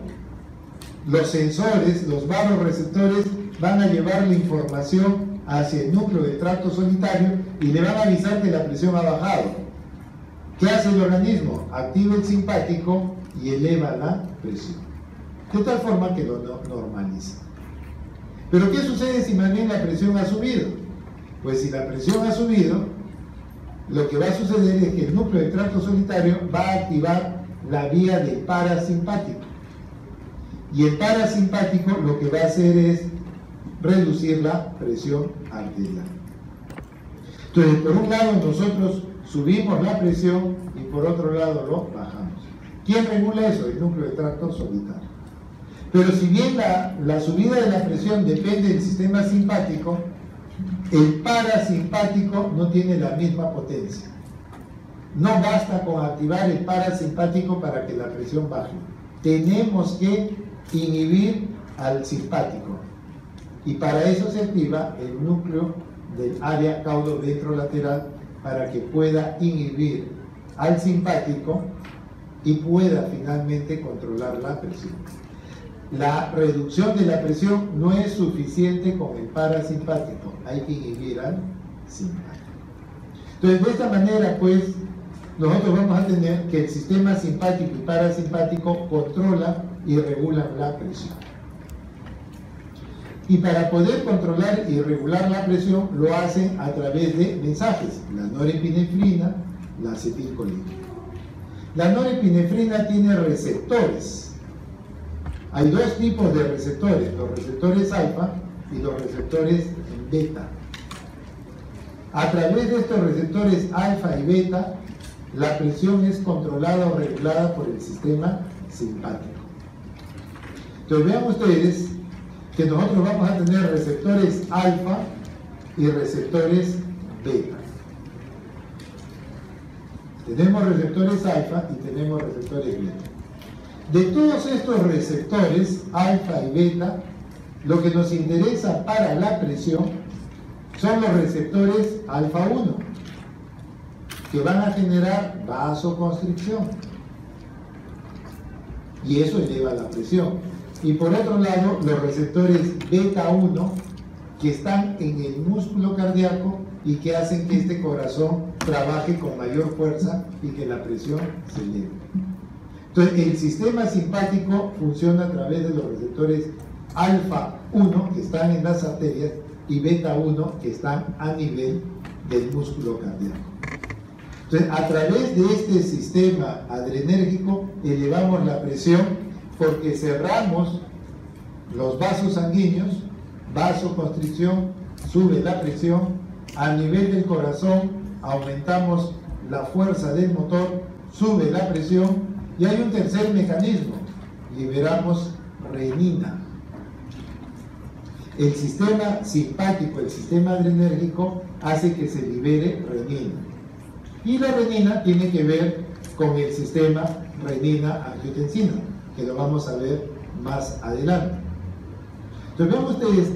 los sensores, los varoreceptores, van a llevar la información hacia el núcleo del tracto solitario y le van a avisar que la presión ha bajado. ¿Qué hace el organismo? Activa el simpático y eleva la presión, de tal forma que lo normaliza. Pero ¿qué sucede si más bien la presión ha subido? Pues si la presión ha subido, lo que va a suceder es que el núcleo del tracto solitario va a activar la vía del parasimpático. Y el parasimpático lo que va a hacer es reducir la presión arterial. Entonces, por un lado nosotros subimos la presión y por otro lado lo bajamos. ¿Quién regula eso? El núcleo del tracto solitario. Pero si bien la subida de la presión depende del sistema simpático, el parasimpático no tiene la misma potencia. No basta con activar el parasimpático para que la presión baje. Tenemos que inhibir al simpático. Y para eso se activa el núcleo del área caudo-ventrolateral para que pueda inhibir al simpático y pueda finalmente controlar la presión. La reducción de la presión no es suficiente con el parasimpático, hay que inhibir al simpático. Entonces, de esta manera, pues, nosotros vamos a tener que el sistema simpático y parasimpático controla y regulan la presión. Y para poder controlar y regular la presión, lo hacen a través de mensajes, la norepinefrina, la acetilcolina. La norepinefrina tiene receptores. Hay dos tipos de receptores, los receptores alfa y los receptores beta. A través de estos receptores alfa y beta, la presión es controlada o regulada por el sistema simpático. Entonces vean ustedes que nosotros vamos a tener receptores alfa y receptores beta. Tenemos receptores alfa y tenemos receptores beta. De todos estos receptores, alfa y beta, lo que nos interesa para la presión son los receptores alfa 1, que van a generar vasoconstricción. Y eso eleva la presión. Y por otro lado, los receptores beta 1, que están en el músculo cardíaco y que hacen que este corazón trabaje con mayor fuerza y que la presión se eleve. Entonces, el sistema simpático funciona a través de los receptores alfa 1, que están en las arterias, y beta 1, que están a nivel del músculo cardíaco. Entonces, a través de este sistema adrenérgico elevamos la presión porque cerramos los vasos sanguíneos, vasoconstricción, sube la presión, a nivel del corazón aumentamos la fuerza del motor, sube la presión, y hay un tercer mecanismo, liberamos renina. El sistema simpático, el sistema adrenérgico, hace que se libere renina. Y la renina tiene que ver con el sistema renina-angiotensina, que lo vamos a ver más adelante. Entonces vean ustedes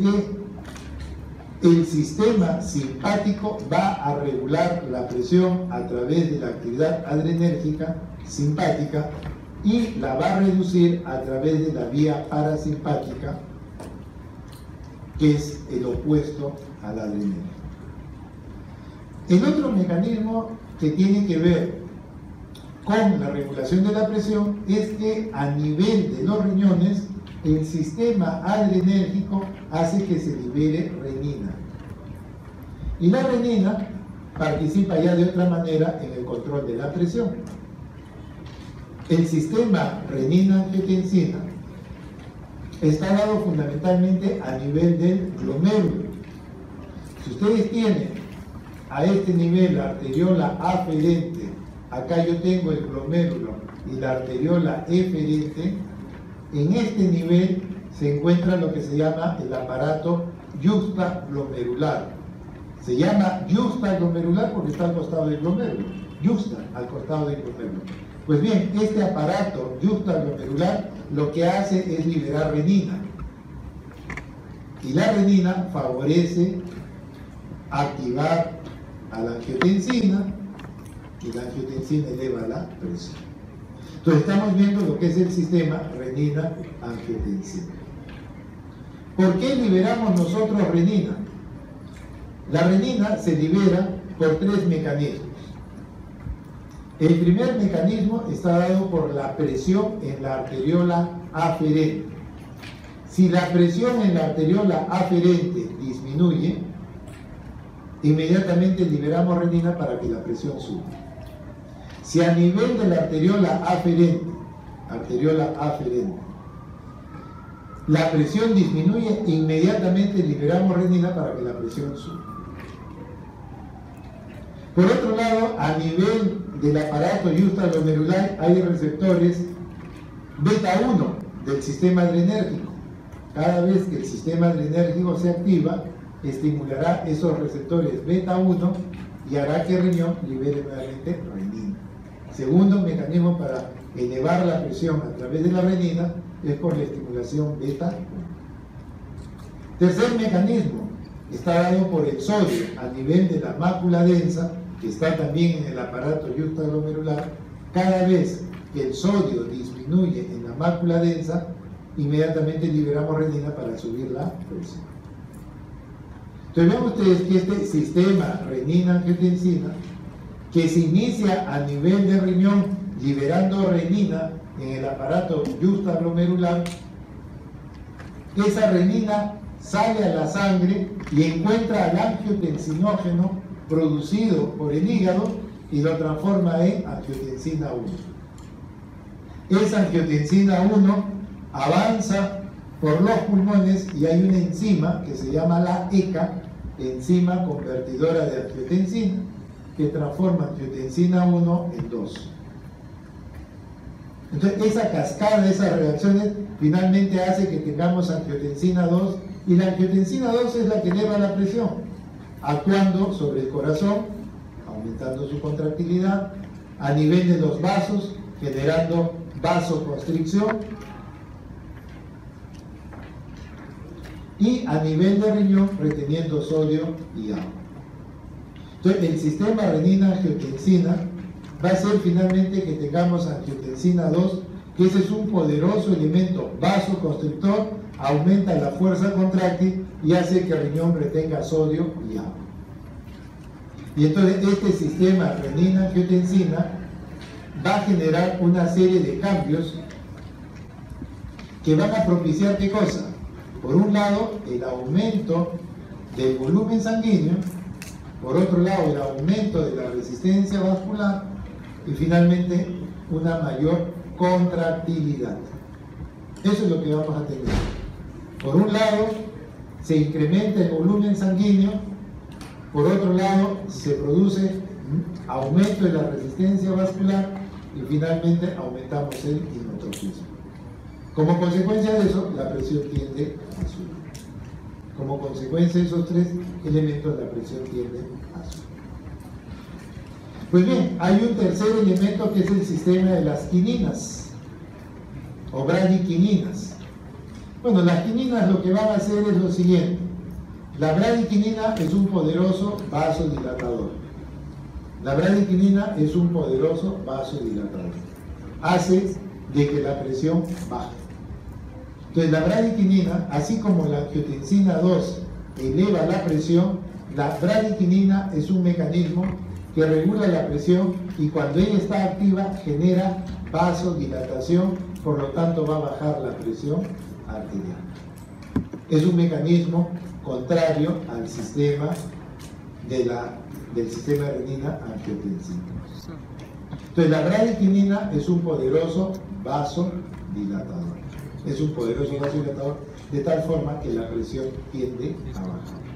que el sistema simpático va a regular la presión a través de la actividad adrenérgica simpática y la va a reducir a través de la vía parasimpática, que es el opuesto a la adrenérgica. El otro mecanismo que tiene que ver con la regulación de la presión es que a nivel de los riñones el sistema adrenérgico hace que se libere renina. Y la renina participa ya de otra manera en el control de la presión. El sistema renina-angiotensina está dado fundamentalmente a nivel del glomérulo. Si ustedes tienen a este nivel la arteriola aferente, acá yo tengo el glomérulo y la arteriola eferente, en este nivel se encuentra lo que se llama el aparato yuxtaglomerular. Se llama yuxtaglomerular porque está al costado del glomérulo. Yuxta, al costado del glomérulo. Pues bien, este aparato yuxtaglomerular lo que hace es liberar renina. Y la renina favorece activar a la angiotensina y la angiotensina eleva la presión. Entonces estamos viendo lo que es el sistema renina-angiotensina. ¿Por qué liberamos nosotros renina? La renina se libera por tres mecanismos. El primer mecanismo está dado por la presión en la arteriola aferente. Si la presión en la arteriola aferente disminuye, inmediatamente liberamos renina para que la presión suba. Si a nivel de la arteriola aferente, la presión disminuye, inmediatamente liberamos renina para que la presión suba. Por otro lado, a nivel del aparato yuxtaglomerular hay receptores beta 1 del sistema adrenérgico. Cada vez que el sistema adrenérgico se activa, estimulará esos receptores beta 1 y hará que el riñón libere nuevamente renina. Segundo mecanismo para elevar la presión a través de la renina es por la estimulación beta 1. Tercer mecanismo está dado por el sodio a nivel de la mácula densa, que está también en el aparato yuxtaglomerular. Cada vez que el sodio disminuye en la mácula densa, inmediatamente liberamos renina para subir la presión. Entonces ven ustedes que este sistema renina-angiotensina, que se inicia a nivel de riñón liberando renina en el aparato yuxtaglomerular, esa renina sale a la sangre y encuentra al angiotensinógeno producido por el hígado y lo transforma en angiotensina 1. Esa angiotensina 1 avanza por los pulmones y hay una enzima que se llama la ECA, enzima convertidora de angiotensina, que transforma angiotensina 1 en 2. Entonces esa cascada de esas reacciones finalmente hace que tengamos angiotensina 2, y la angiotensina 2 es la que eleva la presión, actuando sobre el corazón, aumentando su contractilidad, a nivel de los vasos, generando vasoconstricción, y a nivel de riñón, reteniendo sodio y agua. Entonces, el sistema renina-angiotensina va a hacer finalmente que tengamos angiotensina 2, que ese es un poderoso elemento vasoconstrictor, aumenta la fuerza contráctil y hace que el riñón retenga sodio y agua. Y entonces este sistema renina-angiotensina va a generar una serie de cambios que van a propiciar ¿qué cosa? Por un lado, el aumento del volumen sanguíneo, por otro lado, el aumento de la resistencia vascular y finalmente una mayor contractilidad. Eso es lo que vamos a tener. Por un lado, se incrementa el volumen sanguíneo, por otro lado, se produce aumento de la resistencia vascular y finalmente aumentamos el inotropismo. Como consecuencia de eso, la presión tiende a subir. Como consecuencia de esos tres elementos, la presión tiende a subir. Pues bien, hay un tercer elemento que es el sistema de las quininas o bradiquininas. Bueno, las quininas lo que van a hacer es lo siguiente. La bradiquinina es un poderoso vasodilatador. La bradiquinina es un poderoso vasodilatador. Hace de que la presión baje. Entonces la bradiquinina, así como la angiotensina 2 eleva la presión, la bradiquinina es un mecanismo que regula la presión y cuando ella está activa genera vasodilatación, por lo tanto va a bajar la presión arterial. Es un mecanismo contrario al sistema del sistema renina-angiotensina. Entonces la bradiquinina es un poderoso vasodilatador. Es un poderoso vasodilatador de tal forma que la presión tiende a bajar.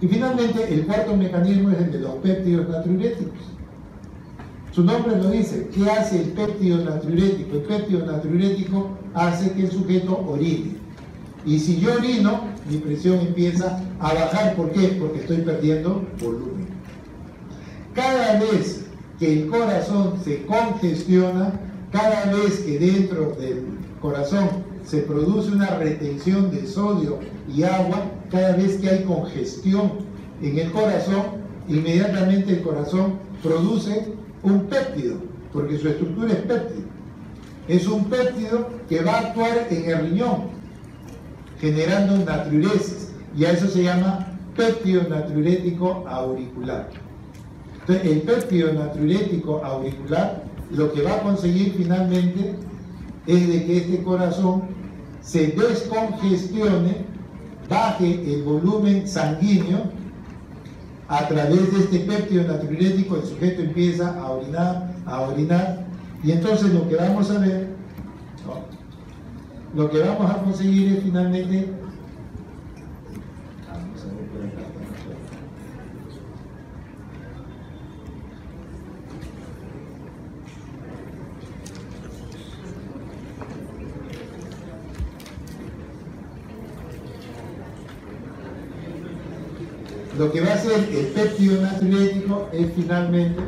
Y finalmente el cuarto mecanismo es el de los péptidos natriuréticos. Su nombre lo dice. ¿Qué hace el péptido natriurético? El péptido natriurético hace que el sujeto orine. Y si yo orino, mi presión empieza a bajar. ¿Por qué? Porque estoy perdiendo volumen. Cada vez que el corazón se congestiona, cada vez que dentro del corazón se produce una retención de sodio y agua, cada vez que hay congestión en el corazón, inmediatamente el corazón produce un péptido, porque su estructura es péptido. Es un péptido que va a actuar en el riñón, generando natriuresis, y a eso se llama péptido natriurético auricular. Entonces, el péptido natriurético auricular lo que va a conseguir finalmente es de que este corazón se descongestione, baje el volumen sanguíneo. A través de este péptido natriurético el sujeto empieza a orinar, y entonces lo que vamos a ver, lo que vamos a conseguir es finalmente, lo que va a hacer el péptido natriurético es finalmente,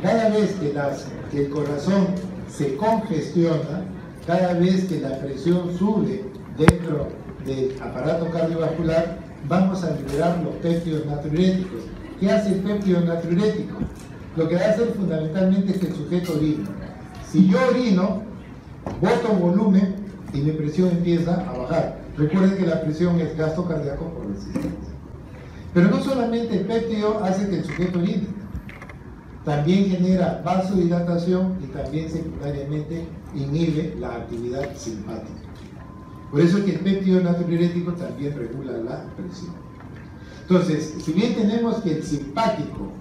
cada vez que el corazón se congestiona, cada vez que la presión sube dentro del aparato cardiovascular, vamos a liberar los péptidos natriuréticos. ¿Qué hace el péptido natriurético? Lo que va a hacer fundamentalmente es que el sujeto orine. Si yo orino, boto volumen y mi presión empieza a bajar. Recuerden que la presión es gasto cardíaco por resistencia. Pero no solamente el péptido hace que el sujeto orine, también genera vasodilatación y también secundariamente inhibe la actividad simpática. Por eso es que el péptido natriurético también regula la presión. Entonces, si bien tenemos que el simpático,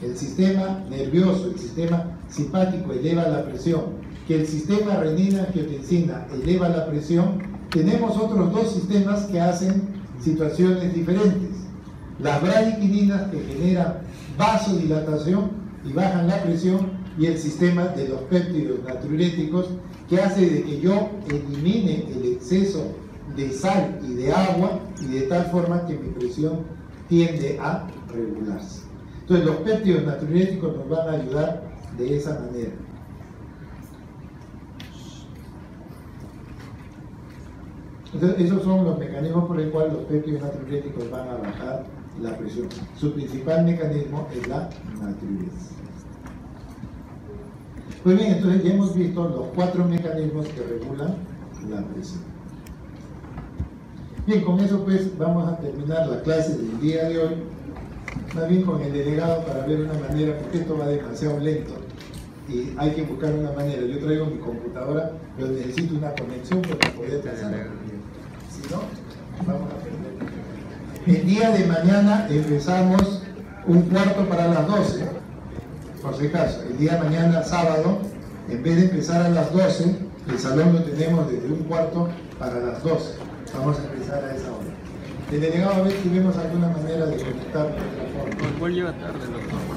el sistema nervioso, el sistema simpático eleva la presión, que el sistema renina-angiotensina eleva la presión, tenemos otros dos sistemas que hacen situaciones diferentes. Las bradiquininas, que generan vasodilatación y bajan la presión, y el sistema de los péptidos natriuréticos, que hace de que yo elimine el exceso de sal y de agua, y de tal forma que mi presión tiende a regularse. Entonces los péptidos natriuréticos nos van a ayudar de esa manera. Entonces esos son los mecanismos por el cual los péptidos natriuréticos van a bajar la presión. Su principal mecanismo es la natriuresis. Pues bien, entonces ya hemos visto los 4 mecanismos que regulan la presión. Bien, con eso pues vamos a terminar la clase del día de hoy, más bien con el delegado para ver una manera, porque esto va demasiado lento y hay que buscar una manera. Yo traigo mi computadora, pero necesito una conexión para poder pasar. Si no, vamos a perder. El día de mañana empezamos 1/4 para las 12. Por si acaso, el día de mañana, sábado, en vez de empezar a las 12, el salón lo tenemos desde 1/4 para las 12. Vamos a empezar a esa hora. El delegado, a ver si vemos alguna manera de conectar de otra forma. ¿Cuál llega tarde, doctor?